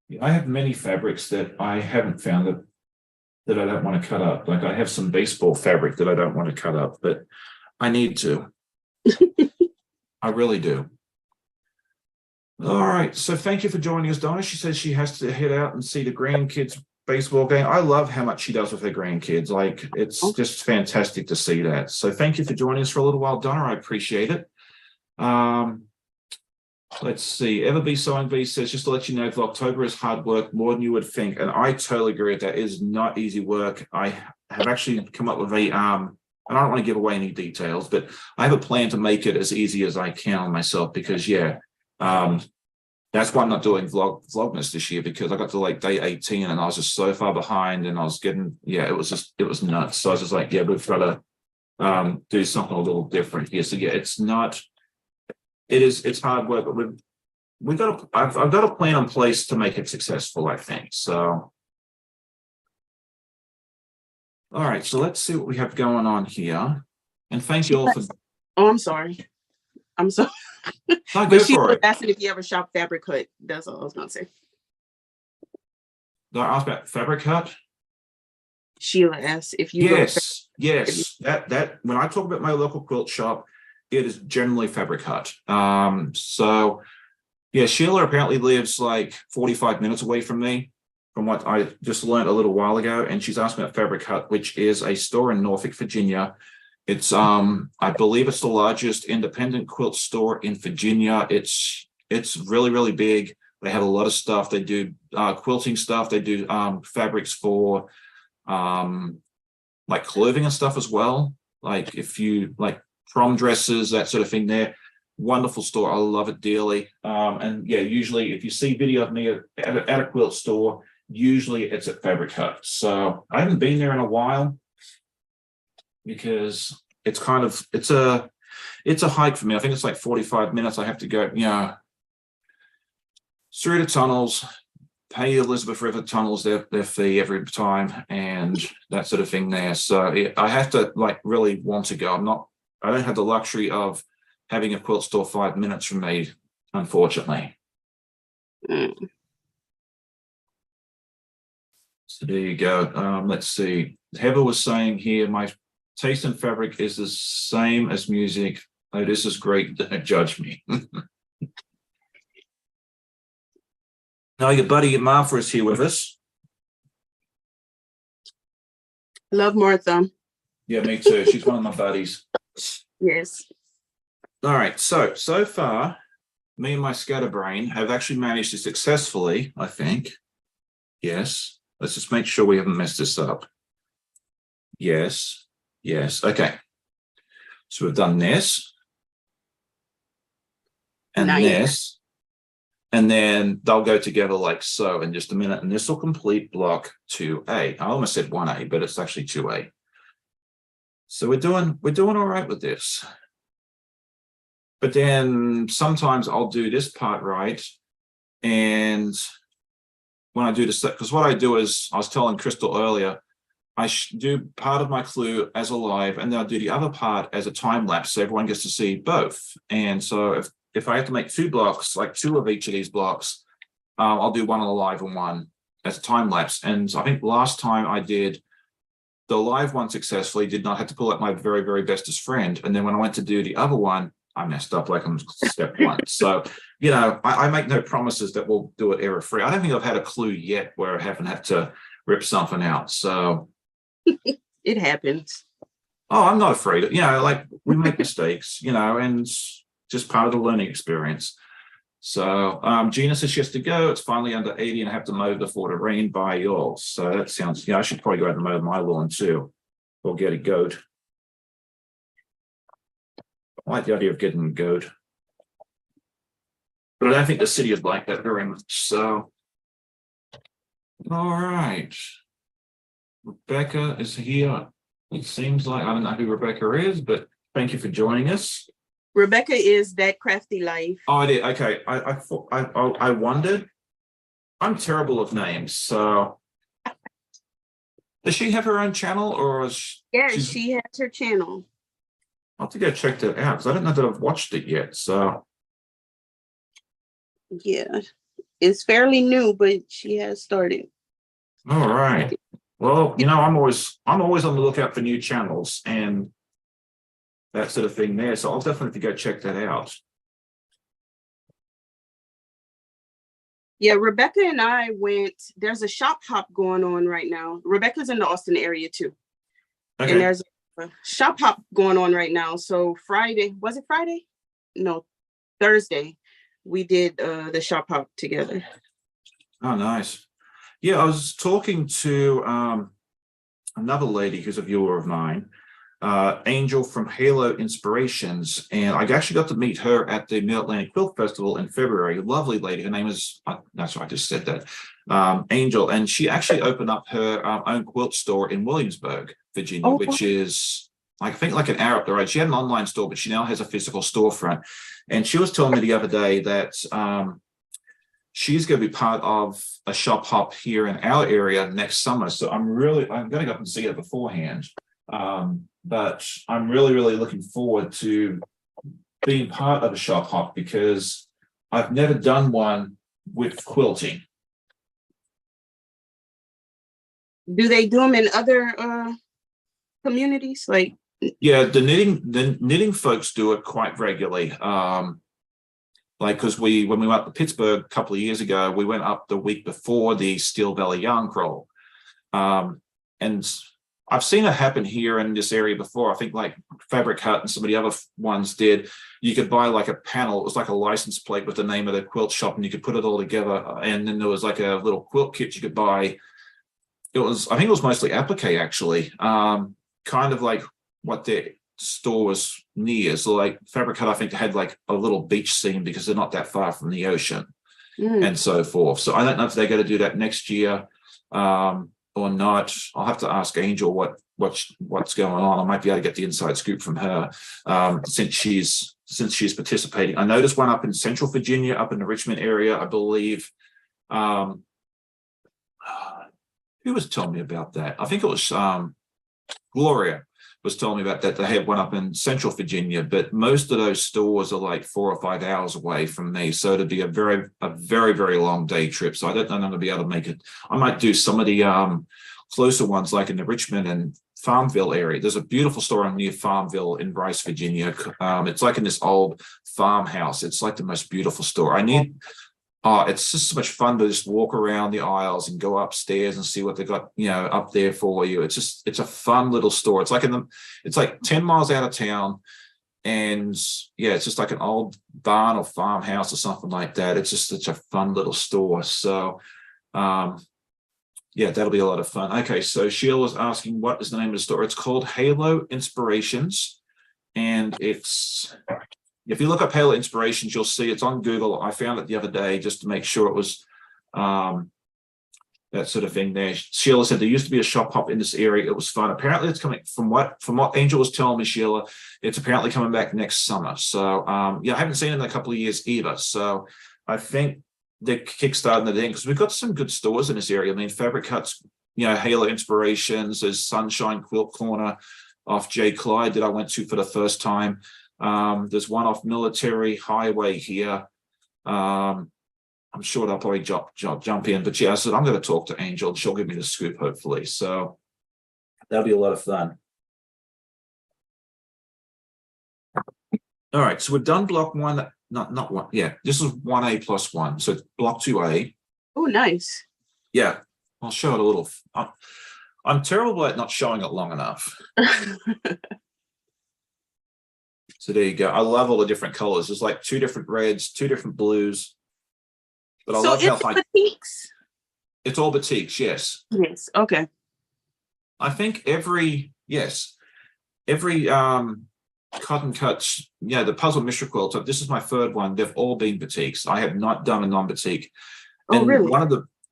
Yeah, I have many fabrics that I haven't found that I don't want to cut up. Like, I have some baseball fabric that I don't want to cut up, but I need to. I really do. All right. So thank you for joining us, Donna. She says she has to head out and see the grandkids baseball game. I love how much she does with her grandkids. Like, it's just fantastic to see that. So thank you for joining us for a little while, Donna. I appreciate it. Let's see. Everbee Sewing V says, just to let you know, October is hard work, more than you would think. And I totally agree with that. It is not easy work. I have actually come up with a, and I don't want to give away any details, but I have a plan to make it as easy as I can on myself because, yeah, that's why I'm not doing Vlogmas this year because I got to like day 18 and I was just so far behind and I was getting, yeah, it was nuts. So I was just like, yeah, we've got to do something a little different here. So yeah, it's hard work, but I've got a plan in place to make it successful, I think. So, all right, so let's see what we have going on here. And thank you all for. Oh, I'm sorry. I'm sorry. No, go for it. Asking if you ever shop Fabric Hut. That's all I was gonna say. No, I asked about Fabric Hut. Sheila asked if you. Yes. That when I talk about my local quilt shop, it is generally Fabric Hut. So yeah, Sheila apparently lives like 45 minutes away from me, from what I just learned a little while ago, and she's asked me about Fabric Hut, which is a store in Norfolk, Virginia. It's I believe it's the largest independent quilt store in Virginia. It's really, really big. They have a lot of stuff. They do quilting stuff. They do fabrics for like clothing and stuff as well. Like if you like prom dresses, that sort of thing there. Wonderful store. I love it dearly. And yeah, usually if you see video of me at a quilt store, usually it's at Fabric Hut. So I haven't been there in a while because it's a hike for me. I think it's like 45 minutes. I have to go, through the tunnels, pay Elizabeth River Tunnels their fee every time and that sort of thing there. So I have to like really want to go. I don't have the luxury of having a quilt store 5 minutes from me, unfortunately. So there you go. Let's see. Heather was saying here, my taste in fabric is the same as music. Oh, this is great. Don't judge me. Now your buddy Martha is here with us. Love Martha. Yeah, me too. She's one of my buddies. Yes. All right. So far, me and my scatterbrain have actually managed to successfully, I think. Yes. Let's just make sure we haven't messed this up. Yes. Okay. So we've done this and this, and then they'll go together like so in just a minute. And this will complete block 2A. I almost said 1A, but it's actually 2A. So we're doing all right with this. But then sometimes I'll do this part right. And when I do this, because what I do is, I was telling Krystle earlier, I do part of my clue as a live, and then I do the other part as a time lapse, so everyone gets to see both. And so if I have to make 2 blocks, like 2 of each of these blocks, I'll do one on the live and one as a time lapse. And I think last time I did the live one successfully, did not have to pull out my very, very bestest friend. And then when I went to do the other one, I messed up like I'm step 1. So, I make no promises that we'll do it error free. I don't think I've had a clue yet where I haven't had to rip something out. So it happens. Oh, I'm not afraid of, like we make mistakes, and just part of the learning experience. So Gina says she has to go. It's finally under 80 and I have to mow before the rain by yours. So that sounds, I should probably go out and mow my lawn too, or get a goat. I like the idea of getting a goat. But I don't think the city is like that very much. So, all right. Rebecca is here. It seems like, I don't know who Rebecca is, but thank you for joining us. Rebecca is That Crafty Life. Oh, I did. Okay. I wondered. I'm terrible with names. So does she have her own channel or is she has her channel. I'll have to go check that out because I don't know that I've watched it yet. So yeah, it's fairly new, but she has started. All right. Well, I'm always on the lookout for new channels and that sort of thing there. So I'll definitely go check that out. Yeah, Rebecca and I there's a shop hop going on right now. Rebecca's in the Austin area too. Okay. And there's a shop hop going on right now. So Friday, was it Friday? No, Thursday. we did the shop hop together. Oh, nice. Yeah, I was talking to another lady who's a viewer of mine, Angel from Halo Inspirations, and I actually got to meet her at the Mid-Atlantic Quilt Festival in February. Lovely lady. Her name is, that's right, I just said that, Angel, and she actually opened up her own quilt store in Williamsburg, Virginia, which is, I think, like an hour up the road. She had an online store, but she now has a physical storefront. And she was telling me the other day that she's going to be part of a shop hop here in our area next summer. So I'm going to go up and see her beforehand. But I'm really looking forward to being part of a shop hop because I've never done one with quilting. Do they do them in other communities? Like, yeah, the knitting folks do it quite regularly. Like, because when we went up to Pittsburgh a couple of years ago, we went up the week before the Steel Valley Yarn Crawl. And I've seen it happen here in this area before. I think like Fabric Hut and some of the other ones did. You could buy like a panel. It was like a license plate with the name of the quilt shop, and you could put it all together. And then there was like a little quilt kit you could buy. I think it was mostly applique actually, kind of like what their store was near. So like Fabric Hut, I think they had like a little beach scene because they're not that far from the ocean and so forth. So I don't know if they're going to do that next year. Or not. I'll have to ask Angel what's going on. I might be able to get the inside scoop from her since she's participating. I noticed one up in Central Virginia, up in the Richmond area, I believe. Who was telling me about that? I think it was Gloria was telling me about that. They had one up in Central Virginia, but most of those stores are like 4 or 5 hours away from me. So it'd be a very long day trip. So I don't know if I'm going to be able to make it. I might do some of the closer ones, like in the Richmond and Farmville area. There's a beautiful store near Farmville in Bryce, Virginia. It's like in this old farmhouse. It's like the most beautiful store. It's just so much fun to just walk around the aisles and go upstairs and see what they got, up there for you. It's a fun little store. It's like 10 miles out of town. And yeah, it's just like an old barn or farmhouse or something like that. It's just such a fun little store. So, yeah, that'll be a lot of fun. Okay, so Sheila was asking, what is the name of the store? It's called Halo Inspirations. And if you look up Halo Inspirations, you'll see it's on Google. I found it the other day just to make sure it was that sort of thing there. Sheila said there used to be a shop hop in this area. It was fun. Apparently it's coming from what Angel was telling me, Sheila, it's apparently coming back next summer. So yeah, I haven't seen it in a couple of years either. So I think they're kickstarting it in because we've got some good stores in this area. I mean, Fabric Hut's, Halo Inspirations, there's Sunshine Quilt Corner off J. Clyde that I went to for the first time. There's one off Military Highway here. I'm sure they'll probably jump in, but yeah, I said I'm going to talk to Angel and she'll give me the scoop hopefully. So that'll be a lot of fun. All right, so we've done block one, not one. Yeah, this is 1A plus 1, so it's block 2A. Oh, nice. Yeah, I'll show it a little. I'm terrible at not showing it long enough. So there you go. I love all the different colors. There's like 2 different reds, 2 different blues. But I love how batiks? It's all batiks, yes. Yes. Okay. I think every cotton cuts, the puzzle mystery quilt. This is my 3rd one. They've all been batiks. I have not done a non-batik. Oh, and really?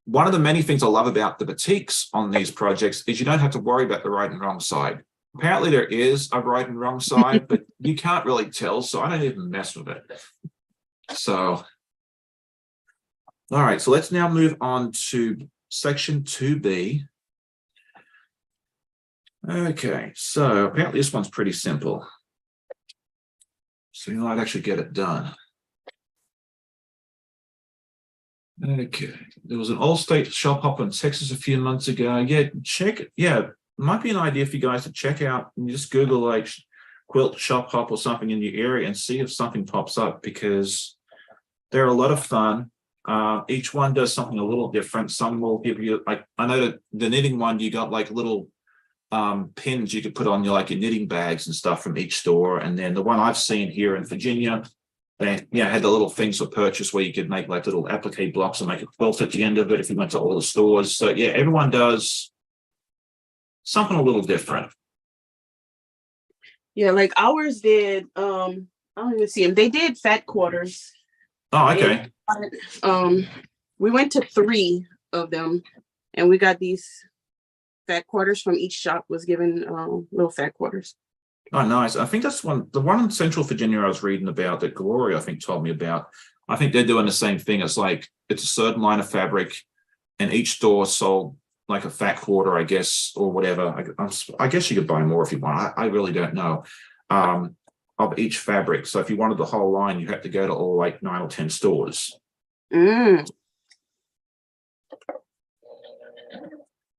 One of the many things I love about the batiks on these projects is you don't have to worry about the right and wrong side. Apparently there is a right and wrong side, but you can't really tell, so I don't even mess with it. So, all right, so let's now move on to section 2B. Okay, so apparently this one's pretty simple. So you might actually get it done. Okay, there was an all-state shop hop in Texas a few months ago. Yeah, might be an idea for you guys to check out and just Google like quilt shop hop or something in your area and see if something pops up because they're a lot of fun. Each one does something a little different. Some will give you, like, I know that the knitting one, you got like little pins you could put on your knitting bags and stuff from each store. And then the one I've seen here in Virginia, they had the little things for purchase where you could make like little applique blocks and make a quilt at the end of it if you went to all the stores. So yeah, everyone does something a little different. Yeah, like ours did. I don't even see them. They did fat quarters. Oh, okay. We went to 3 of them, and we got these fat quarters from each shop. Was given little fat quarters. Oh, nice. I think that's the one in Central Virginia I was reading about that Gloria, I think, told me about. I think they're doing the same thing. It's like it's a certain line of fabric, and each store sold like a fat quarter, I guess, or whatever. I guess you could buy more if you want. I really don't know. Of each fabric. So if you wanted the whole line, you had to go to all like 9 or 10 stores. Mm.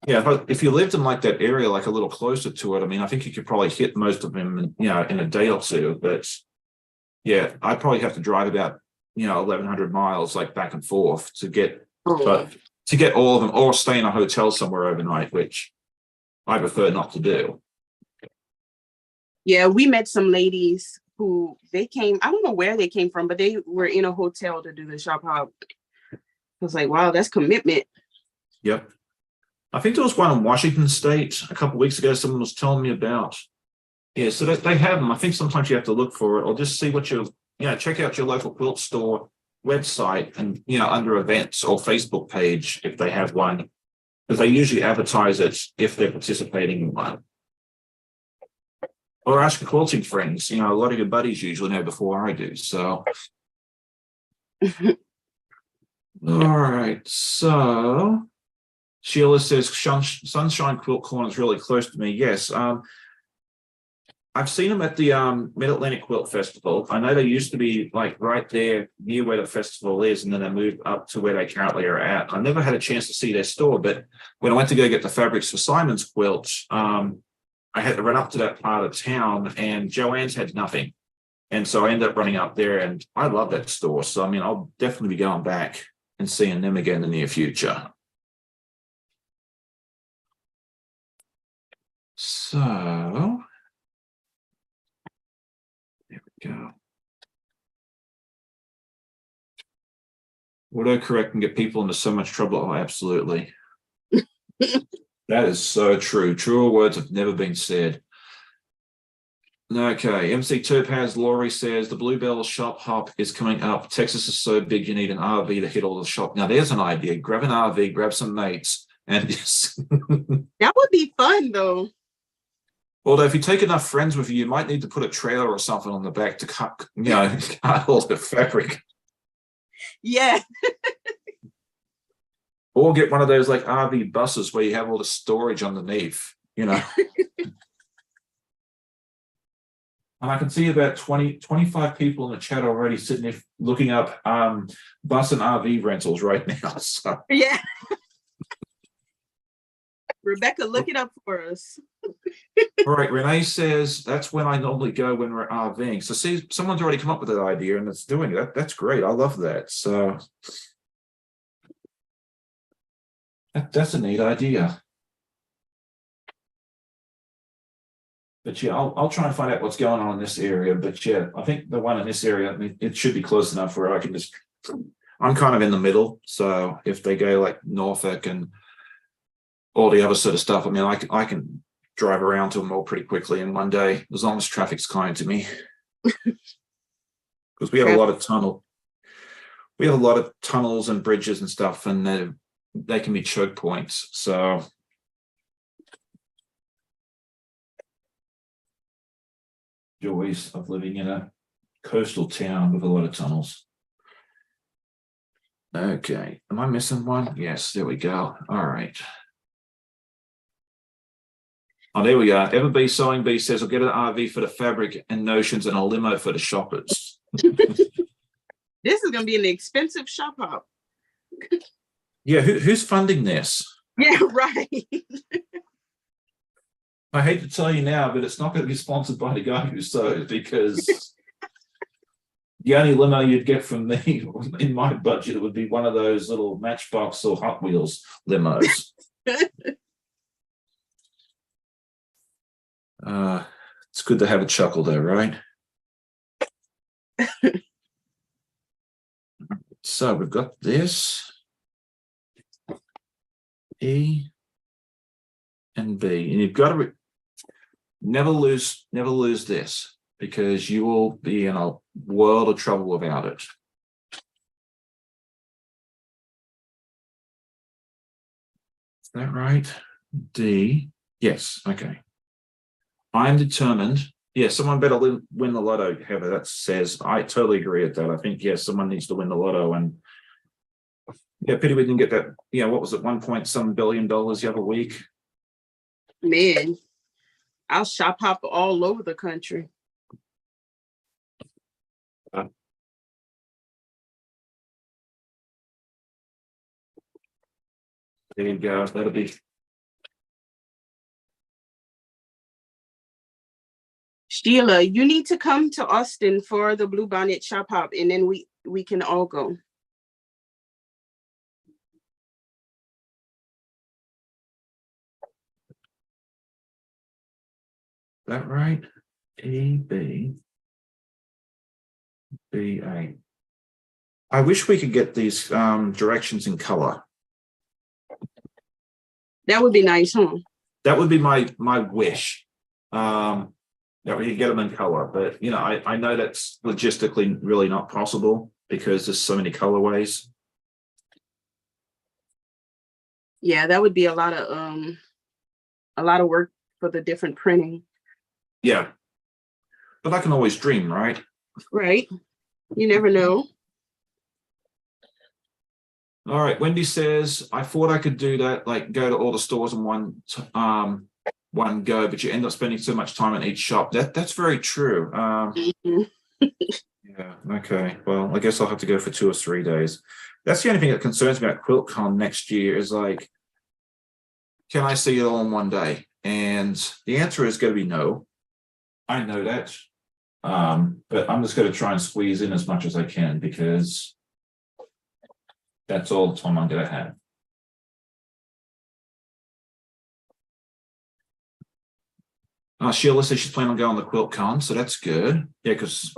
Yeah, but if you lived in like that area, like a little closer to it, I mean, I think you could probably hit most of them, in a day or two. But yeah, I'd probably have to drive about, 1,100 miles, like back and forth to get, but to get all of them, or stay in a hotel somewhere overnight, which I prefer not to do. Yeah, we met some ladies who they came. I don't know where they came from, but they were in a hotel to do the shop hop. I was like, wow, that's commitment. Yep. I think there was one in Washington State a couple of weeks ago. Someone was telling me about. Yeah, so they have them. I think sometimes you have to look for it, or just see what check out your local quilt store website and under events or Facebook page if they have one, because they usually advertise it if they're participating in one. Or ask your quilting friends. A lot of your buddies usually know before I do. So, all right. So. Sheila says Sunshine Quilt Corner is really close to me. Yes. I've seen them at the Mid-Atlantic Quilt Festival. I know they used to be like right there near where the festival is, and then they moved up to where they currently are at. I never had a chance to see their store, but when I went to go get the fabrics for Simon's quilt, I had to run up to that part of town, and Joanne's had nothing. And so I ended up running up there, and I love that store. So, I mean, I'll definitely be going back and seeing them again in the near future. So, there we go. Autocorrect can get people into so much trouble. Oh, absolutely. That is so true. Truer words have never been said. Okay, MC Topaz Laurie says the Bluebell shop hop is coming up. Texas is so big you need an RV to hit all the shop. Now there's an idea. Grab an RV, grab some mates, and that would be fun though. Although if you take enough friends with you, you might need to put a trailer or something on the back to cut, cut all the fabric. Yeah. Or get one of those like RV buses where you have all the storage underneath, And I can see about 25 people in the chat already sitting there looking up bus and RV rentals right now. So. Yeah. Rebecca, look it up for us. All right, Renee says that's when I normally go when we're RVing. So see, someone's already come up with that idea and it's doing it. That's great. I love that. So that's a neat idea. But yeah, I'll try and find out what's going on in this area. But yeah, I think the one in this area, I mean, it should be close enough where I can just. I'm kind of in the middle, so if they go like Norfolk and all the other sort of stuff, I mean, I can drive around to them all pretty quickly in one day, as long as traffic's kind to me. Because we have a lot of tunnels and bridges and stuff, and they can be choke points. So joys of living in a coastal town with a lot of tunnels. Okay, am I missing one? Yes, there we go. All right. Oh, there we are. Everbee Sewing Bee says, I'll get an RV for the fabric and notions and a limo for the shoppers. This is going to be an expensive shop hop. Yeah, who's funding this? Yeah, right. I hate to tell you now, but it's not going to be sponsored by the guy who sews, because the only limo you'd get from me in my budget would be one of those little Matchbox or Hot Wheels limos. It's good to have a chuckle though, right? So we've got this E and B, and you've got to never lose this, because you will be in a world of trouble without it. Is that right? D. Yes. Okay. I'm determined. Yeah, someone better win the lotto, Heather. That says, I totally agree with that. I think, yes, someone needs to win the lotto. And yeah, pity we didn't get that. Yeah, what was it, 1 billion the other week? Man, I'll shop hop all over the country. There you go. That'll be. Sheila, you need to come to Austin for the Bluebonnet shop hop, and then we can all go. That right? E, B, B, A. I wish we could get these directions in color. That would be nice, huh? That would be my wish. That we could get them in color, but you know, I know that's logistically really not possible because there's so many colorways. Yeah, that would be a lot of work for the different printing. Yeah, but I can always dream, right? Right. You never know. All right. Wendy says, I thought I could do that, like go to all the stores in one go, but you end up spending so much time in each shop. That's very true. Yeah. Okay. Well, I guess I'll have to go for 2 or 3 days. That's the only thing that concerns me about QuiltCon next year is like, can I see it all in one day? And the answer is going to be no. I know that. But I'm just going to try and squeeze in as much as I can because that's all the time I'm going to have. Sheila says she's planning on going to QuiltCon, so that's good. Yeah, because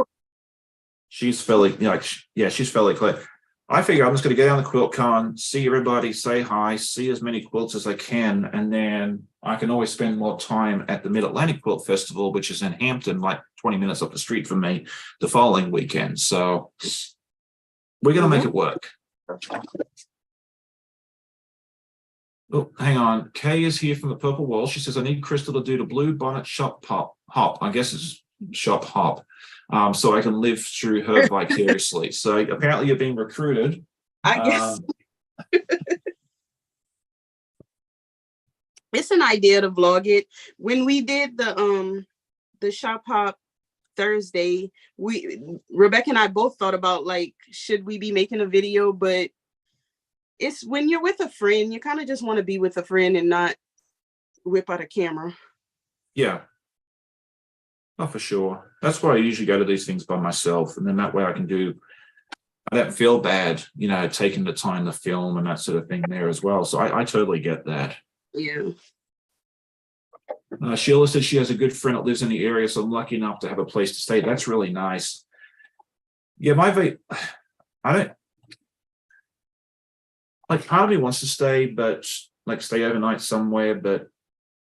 she's fairly, she's fairly clear. I figure I'm just going to go down to QuiltCon, see everybody, say hi, see as many quilts as I can, and then I can always spend more time at the Mid-Atlantic Quilt Festival, which is in Hampton, like 20 minutes up the street from me, the following weekend. So we're going to make it work. Oh, hang on. Kay is here from the Purple Wall. She says, I need Krystle to do the Bluebonnet shop hop. I guess it's shop hop. So I can live through her vicariously. So apparently you're being recruited. I guess. It's an idea to vlog it. When we did the shop hop Thursday, Rebecca and I both thought about like, should we be making a video? But it's when you're with a friend, you kind of just want to be with a friend and not whip out a camera. Yeah. Oh, for sure. That's why I usually go to these things by myself. And then that way I don't feel bad, taking the time to film and that sort of thing there as well. So I totally get that. Yeah. Sheila says she has a good friend that lives in the area, so I'm lucky enough to have a place to stay. That's really nice. Yeah, I don't, like, part of me wants to stay, but like stay overnight somewhere, but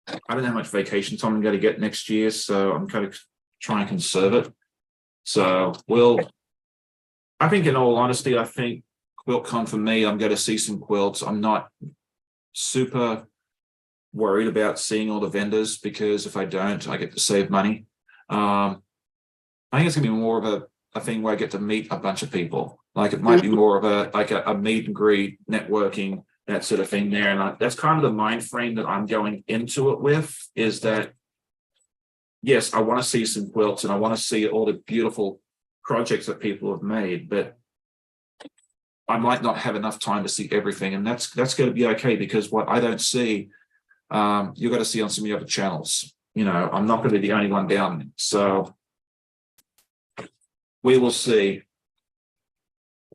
I don't know how much vacation time I'm going to get next year, so I'm kind of trying to conserve it. So I think in all honesty, I think QuiltCon for me, I'm going to see some quilts. I'm not super worried about seeing all the vendors because if I don't, I get to save money. I think it's going to be more of a thing where I get to meet a bunch of people. Like it might be more of a meet and greet, networking, that sort of thing there. And that's kind of the mind frame that I'm going into it with, is that, yes, I want to see some quilts and I want to see all the beautiful projects that people have made, but I might not have enough time to see everything. And that's going to be okay, because what I don't see, you're going to see on some of the other channels. I'm not going to be the only one down there. So we will see.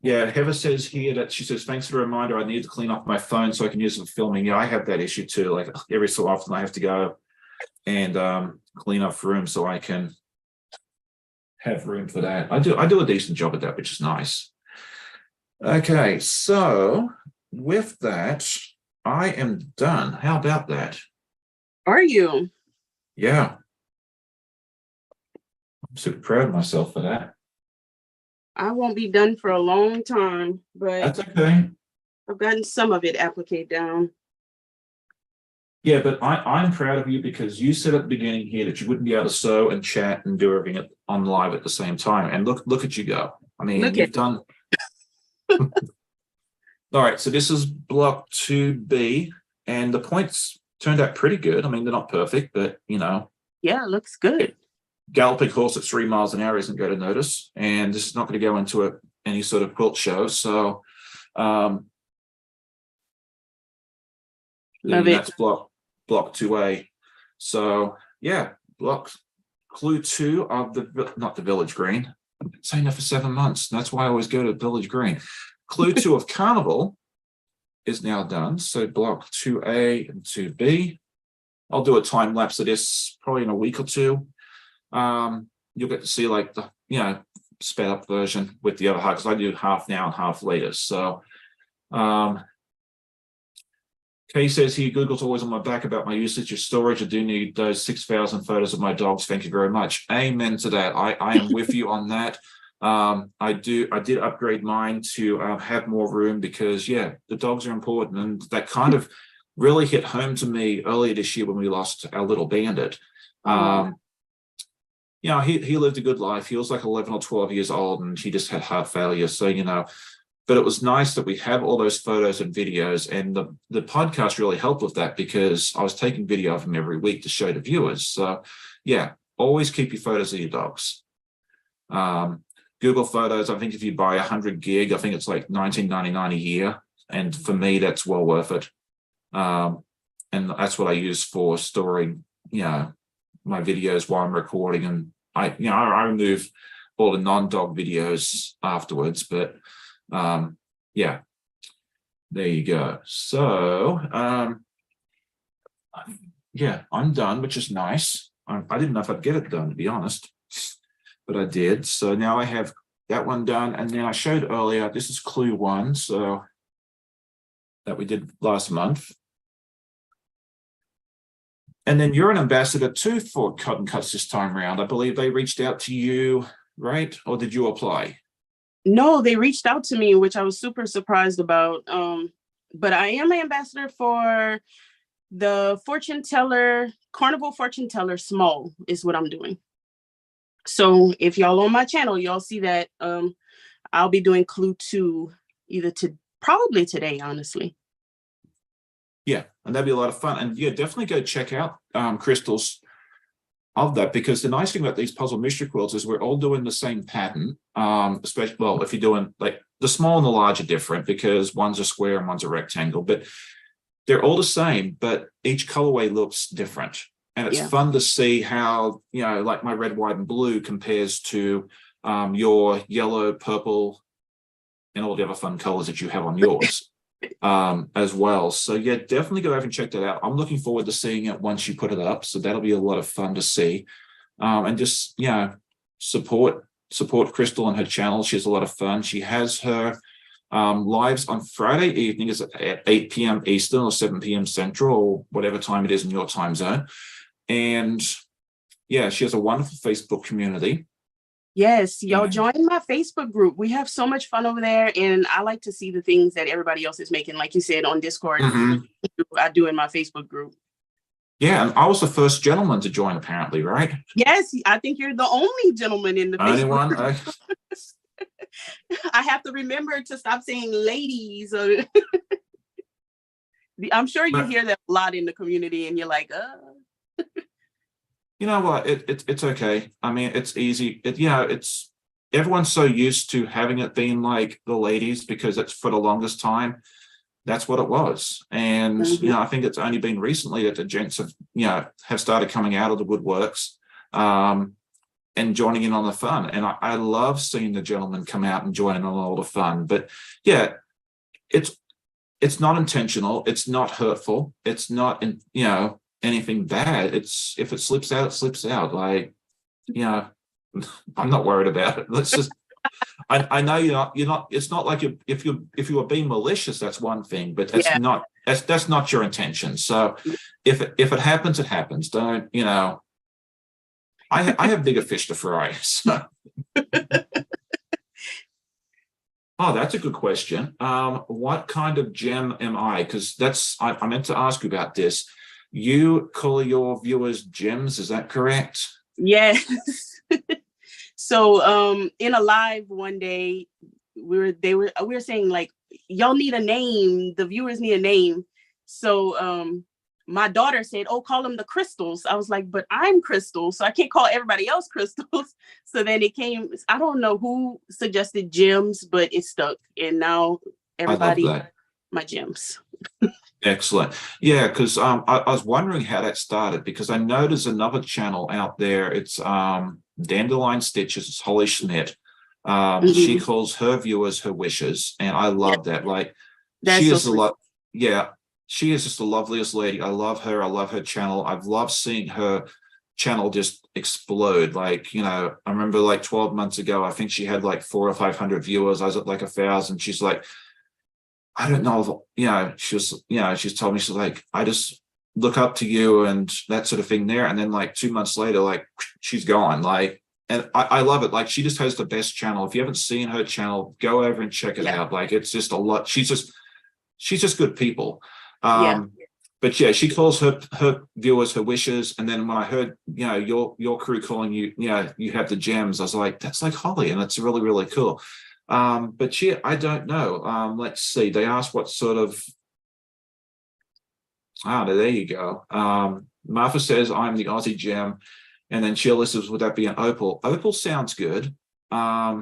Yeah, Heather says here that she says, thanks for the reminder. I need to clean up my phone so I can use it for filming. Yeah, I have that issue too. Like every so often I have to go and clean up room so I can have room for that. I do a decent job at that, which is nice. Okay, so with that, I am done. How about that? Are you? Yeah, I'm super proud of myself for that. I won't be done for a long time, but That's okay. I've gotten some of it appliqué down. Yeah, but I'm proud of you because you said at the beginning here that you wouldn't be able to sew and chat and do everything on live at the same time. And look at you go. I mean, Look at you've done. All right, so this is block 2B, and the points turned out pretty good. I mean, they're not perfect, but yeah, it looks good. galloping horse at 3 miles an hour isn't going to notice, and this is not going to go into any sort of quilt show. So, Love it. that's block 2A. So yeah, clue 2 of not the Village Green. I've been saying that for 7 months. That's why I always go to Village Green. Clue 2 of Carnival is now done. So block 2A and 2B. I'll do a time lapse of this probably in a week or two. You'll get to see like the sped up version with the other half, because I do half now and half later. So Kay says here, Google's always on my back about my usage of storage. I do need those 6,000 photos of my dogs. Thank you very much. Amen to that. I am with you on that. I did upgrade mine to have more room because the dogs are important, and that kind of really hit home to me earlier this year when we lost our little bandit. He lived a good life. He was like 11 or 12 years old, and he just had heart failure. So but it was nice that we have all those photos and videos, and the podcast really helped with that because I was taking video of him every week to show the viewers. So always keep your photos of your dogs. Google Photos, I think if you buy 100 gig, I think it's like $19.99 a year. And for me, that's well worth it. And that's what I use for storing, my videos while I'm recording. And I remove all the non-dog videos afterwards, but there you go. So I'm done, which is nice. I didn't know if I'd get it done, to be honest, but I did. So now I have that one done, and then I showed earlier, this is clue 1, so that we did last month. And then you're an ambassador too for Cotton Cuts this time around. I believe they reached out to you, right? Or did you apply? No, they reached out to me, which I was super surprised about. But I am an ambassador for the Carnival Fortune Teller Small is what I'm doing. So if y'all on my channel, y'all see that I'll be doing clue 2 probably today, honestly. Yeah, and that'd be a lot of fun. And definitely go check out Krystle's of that, because the nice thing about these puzzle mystery quilts is we're all doing the same pattern. Especially, if you're doing like the small and the large are different because one's a square and one's a rectangle, but they're all the same, but each colorway looks different. And it's fun to see how, like my red, white, and blue compares to your yellow, purple, and all the other fun colors that you have on yours as well. So definitely go over and check that out. I'm looking forward to seeing it once you put it up. So that'll be a lot of fun to see. And just, support Krystle and her channel. She has a lot of fun. She has her lives on Friday evening is at 8 p.m. Eastern or 7 p.m. Central, or whatever time it is in your time zone. And she has a wonderful Facebook community. Yes, y'all join my Facebook group. We have so much fun over there, and I like to see the things that everybody else is making, like you said, on Discord. I do in my Facebook group. Yeah, and I was the first gentleman to join, apparently, right? Yes, I think you're the only gentleman in the only Facebook one. group. I have to remember to stop saying ladies. I'm sure you hear that a lot in the community, and you're like, You know what? It's okay. I mean, it's easy. It's everyone's so used to having it being like the ladies because it's for the longest time. That's what it was. And I think it's only been recently that the gents have started coming out of the woodworks and joining in on the fun. And I love seeing the gentlemen come out and join in on all the fun. But it's not intentional. It's not hurtful. It's not anything bad. It's if it slips out, it slips out. Like, I'm not worried about it. I know you're not, it's not like if you were being malicious, that's one thing, but Yeah. that's not your intention. So if it happens, it happens. Don't, I have bigger fish to fry. So. Oh, that's a good question. What kind of gem am I? Because I meant to ask you about this. You call your viewers gems, is that correct? Yes. So in a live one day, we were saying like, y'all need a name, the viewers need a name. So my daughter said, oh, call them the Krystles. I was like, but I'm Krystle, so I can't call everybody else Krystles. So then it came, I don't know who suggested gems, but it stuck. And now everybody, my gems. Excellent. Yeah, because I was wondering how that started, because I know there's another channel out there. It's Dandelion Stitches. It's Holly Schmidt. She calls her viewers her wishes, and I love that. Like, she is she is just the loveliest lady. I love her. I love her channel. I've loved seeing her channel just explode. Like, I remember like 12 months ago, I think she had like 400 or 500 viewers. I was at like 1,000. She's like, I don't know, she's told me, she's like, I just look up to you and that sort of thing there. And then like 2 months later, like, she's gone. Like, and I love it. Like, she just has the best channel. If you haven't seen her channel, go over and check it out. Like, it's just a lot. She's just good people. But yeah, she calls her viewers her wishes. And then when I heard, your crew calling you, you have the gems, I was like, that's like Holly, and it's really, really cool. But yeah, I don't know. Let's see. They asked what sort of. There you go. Martha says I'm the Aussie gem, and then Sheila says, would that be an opal? Opal sounds good. I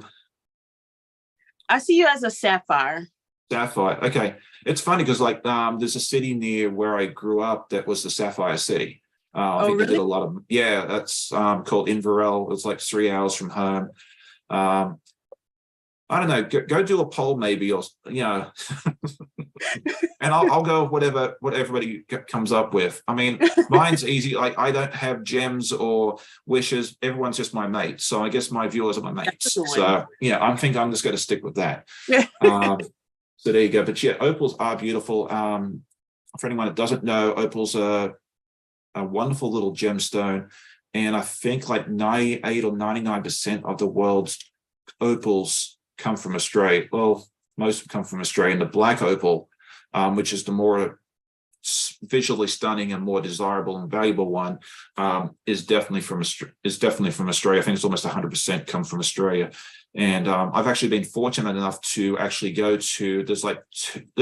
see you as a sapphire. Sapphire. Okay. It's funny because like there's a city near where I grew up that was the Sapphire City. I think they did a lot of that's called Inverell. It's like 3 hours from home. I don't know. Go do a poll maybe, or and I'll go with what everybody comes up with. I mean, mine's easy. Like, I don't have gems or wishes. Everyone's just my mates. So I guess my viewers are my mates. So I think I'm just going to stick with that. So there you go. But yeah, opals are beautiful. For anyone that doesn't know, opals are a wonderful little gemstone, and I think like 98 or 99% of the world's opals come from Australia. Well, most come from Australia. And the black opal, which is the more visually stunning and more desirable and valuable one, is definitely from Australia. I think it's almost 100% come from Australia. And I've actually been fortunate enough to actually go to. There's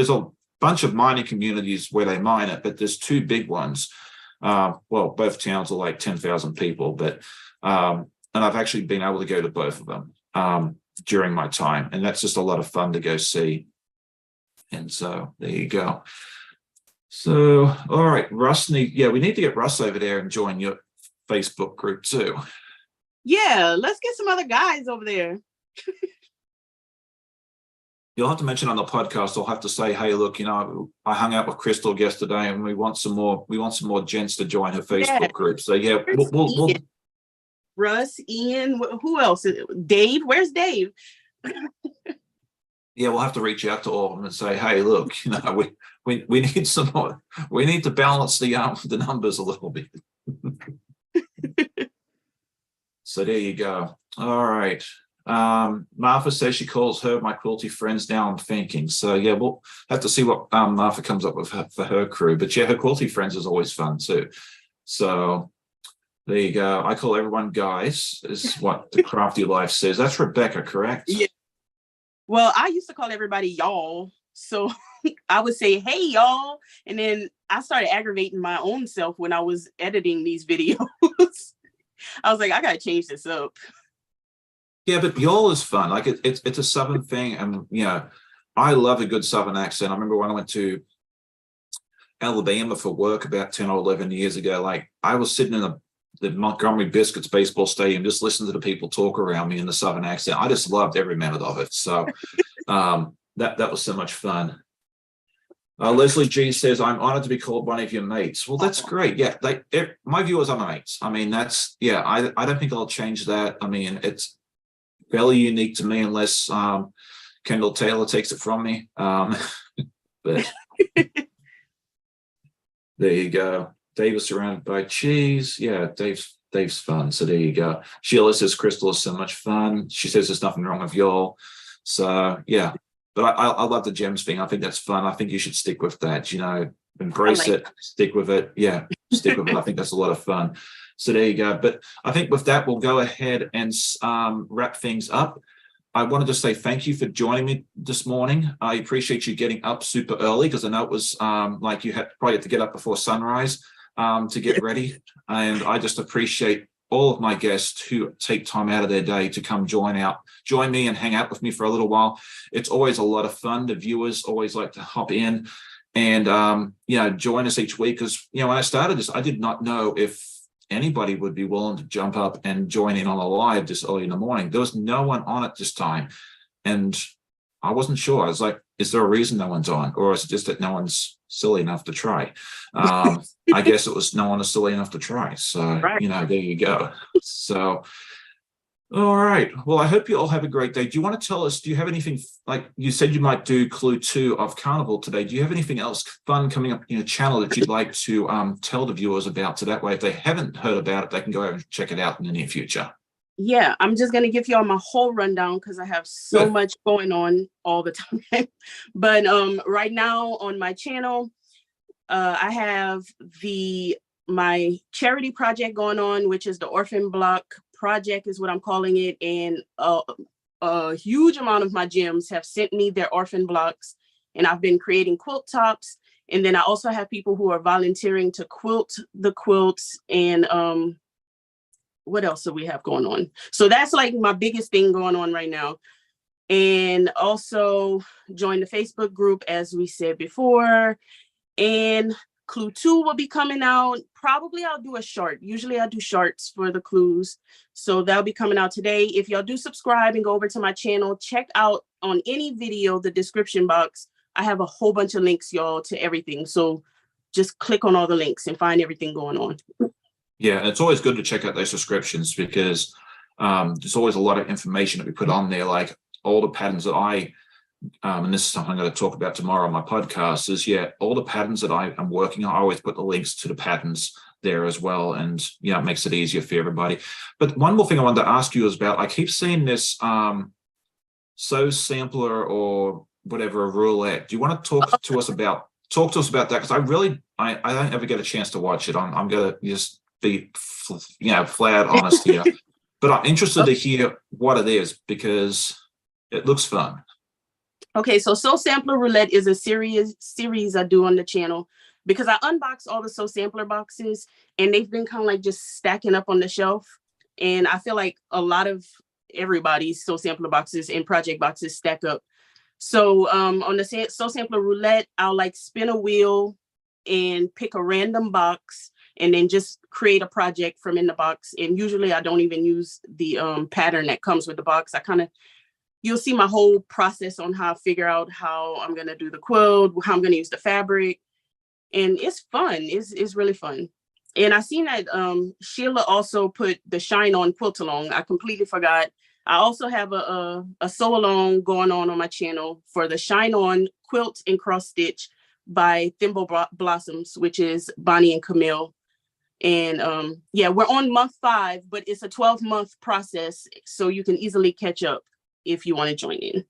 a bunch of mining communities where they mine it, but there's two big ones. Well, both towns are like 10,000 people, but and I've actually been able to go to both of them during my time, and that's just a lot of fun to go see. And so there you go. So all right, Russ, we need to get Russ over there and join your Facebook group too. Yeah, let's get some other guys over there. You'll have to mention on the podcast. I'll have to say, hey, look, I hung out with Krystle yesterday, and we want some more gents to join her Facebook group. So yeah, we'll Russ, Ian, who else? Dave, where's Dave? Yeah, we'll have to reach out to all of them and say, hey, look, we need some more. We need to balance the numbers a little bit. So there you go. All right. Martha says she calls her my quilty friends now, I'm thinking. So yeah, we'll have to see what Martha comes up with for her crew. But yeah, her quilty friends is always fun too. So there you go. I call everyone guys, is what the Crafty Life says. That's Rebecca, correct? Yeah. Well, I used to call everybody y'all. So I would say, hey, y'all. And then I started aggravating my own self when I was editing these videos. I was like, I got to change this up. Yeah, but y'all is fun. Like it's a Southern thing. And, I love a good Southern accent. I remember when I went to Alabama for work about 10 or 11 years ago, like I was sitting in the Montgomery Biscuits baseball stadium, just listening to the people talk around me in the Southern accent. I just loved every minute of it. So that was so much fun. Leslie G says, I'm honored to be called one of your mates. Well, that's great. Yeah, my viewers are my mates. I mean, I don't think I'll change that. I mean, fairly unique to me unless Kendall Taylor takes it from me. But there you go. Dave is surrounded by cheese. Yeah, Dave's fun. So there you go. Sheila says Krystle is so much fun. She says there's nothing wrong with y'all. So yeah, but I love the gems thing. I think that's fun. I think you should stick with that. Embrace it, stick with it. Yeah, stick with it. I think that's a lot of fun. So there you go. But I think with that, we'll go ahead and wrap things up. I wanted to say thank you for joining me this morning. I appreciate you getting up super early because I know it was like you had probably had to get up before sunrise to get ready. And I just appreciate all of my guests who take time out of their day to come join me and hang out with me for a little while. It's always a lot of fun. The viewers always like to hop in and join us each week because when I started this, I did not know if anybody would be willing to jump up and join in on a live this early in the morning. There was no one on at this time. And I wasn't sure. I was like, is there a reason no one's on? Or is it just that no one's silly enough to try? I guess it was no one is silly enough to try. So, Right. There you go. So, all right. Well, I hope you all have a great day. Do you want to tell us, do you have anything, like you said you might do Clue 2 of Carnival today. Do you have anything else fun coming up in your channel that you'd like to tell the viewers about? So that way, if they haven't heard about it, they can go over and check it out in the near future. Yeah, I'm just going to give y'all my whole rundown because I have so much going on all the time. But right now on my channel, I have my charity project going on, which is the Orphan Block Project is what I'm calling it. And a huge amount of my gyms have sent me their orphan blocks, and I've been creating quilt tops. And then I also have people who are volunteering to quilt the quilts. And what else do we have going on? So that's like my biggest thing going on right now. And also join the Facebook group, as we said before. And Clue 2 will be coming out. Probably I'll do a short. Usually I do shorts for the clues. So that'll be coming out today. If y'all do subscribe and go over to my channel, check out on any video, the description box. I have a whole bunch of links, y'all, to everything. So just click on all the links and find everything going on. Yeah, it's always good to check out those subscriptions because there's always a lot of information that we put on there, like all the patterns that and this is something I'm going to talk about tomorrow on my podcast, is all the patterns that I am working on, I always put the links to the patterns there as well. And, it makes it easier for everybody. But one more thing I wanted to ask you is about, I keep seeing this sew sampler or whatever, roulette. Do you want to talk to us about that? Because I don't ever get a chance to watch it. I'm going to just be, flat honest here. But I'm interested to hear what it is because it looks fun. Okay, so Sew Sampler Roulette is a series I do on the channel because I unbox all the Sew Sampler boxes and they've been kind of like just stacking up on the shelf. And I feel like a lot of everybody's Sew Sampler boxes and project boxes stack up. So on the Sew Sampler Roulette, I'll like spin a wheel and pick a random box and then just create a project from in the box. And usually I don't even use the pattern that comes with the box. You'll see my whole process on how I figure out how I'm going to do the quilt, how I'm going to use the fabric. And it's fun. It's really fun. And I seen that Sheila also put the Shine On Quilt Along. I completely forgot. I also have a sew along going on my channel for the Shine On Quilt and Cross Stitch by Thimble Blossoms, which is Bonnie and Camille. And we're on month 5, but it's a 12-month process. So you can easily catch up if you want to join in.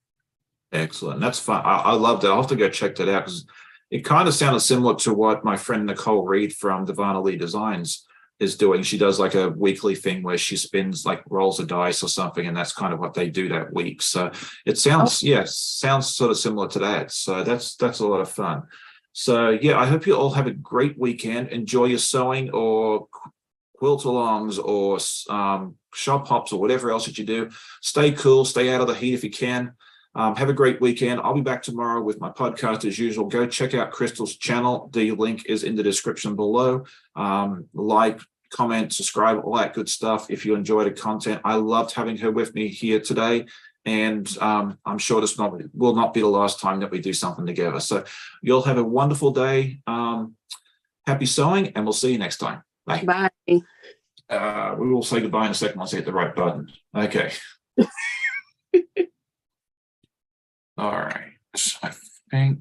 Excellent. That's fun. I love that. I'll have to go check that out because it kind of sounded similar to what my friend Nicole Reed from Divana Lee Designs is doing. She does like a weekly thing where she spins like rolls of dice or something, and that's kind of what they do that week. So it sounds sounds sort of similar to that. So that's a lot of fun. So I hope you all have a great weekend. Enjoy your sewing or quilt alongs or shop hops or whatever else that you do. Stay cool, stay out of the heat if you can. Have a great weekend. I'll be back tomorrow with my podcast as usual. Go check out Krystle's channel. The link is in the description below. Like, comment, subscribe, all that good stuff if you enjoy the content. I loved having her with me here today. And I'm sure this will not be the last time that we do something together. So you'll have a wonderful day. Happy sewing, and we'll see you next time. Bye. Bye. We will say goodbye in a second once I hit the right button. Okay. All right, I think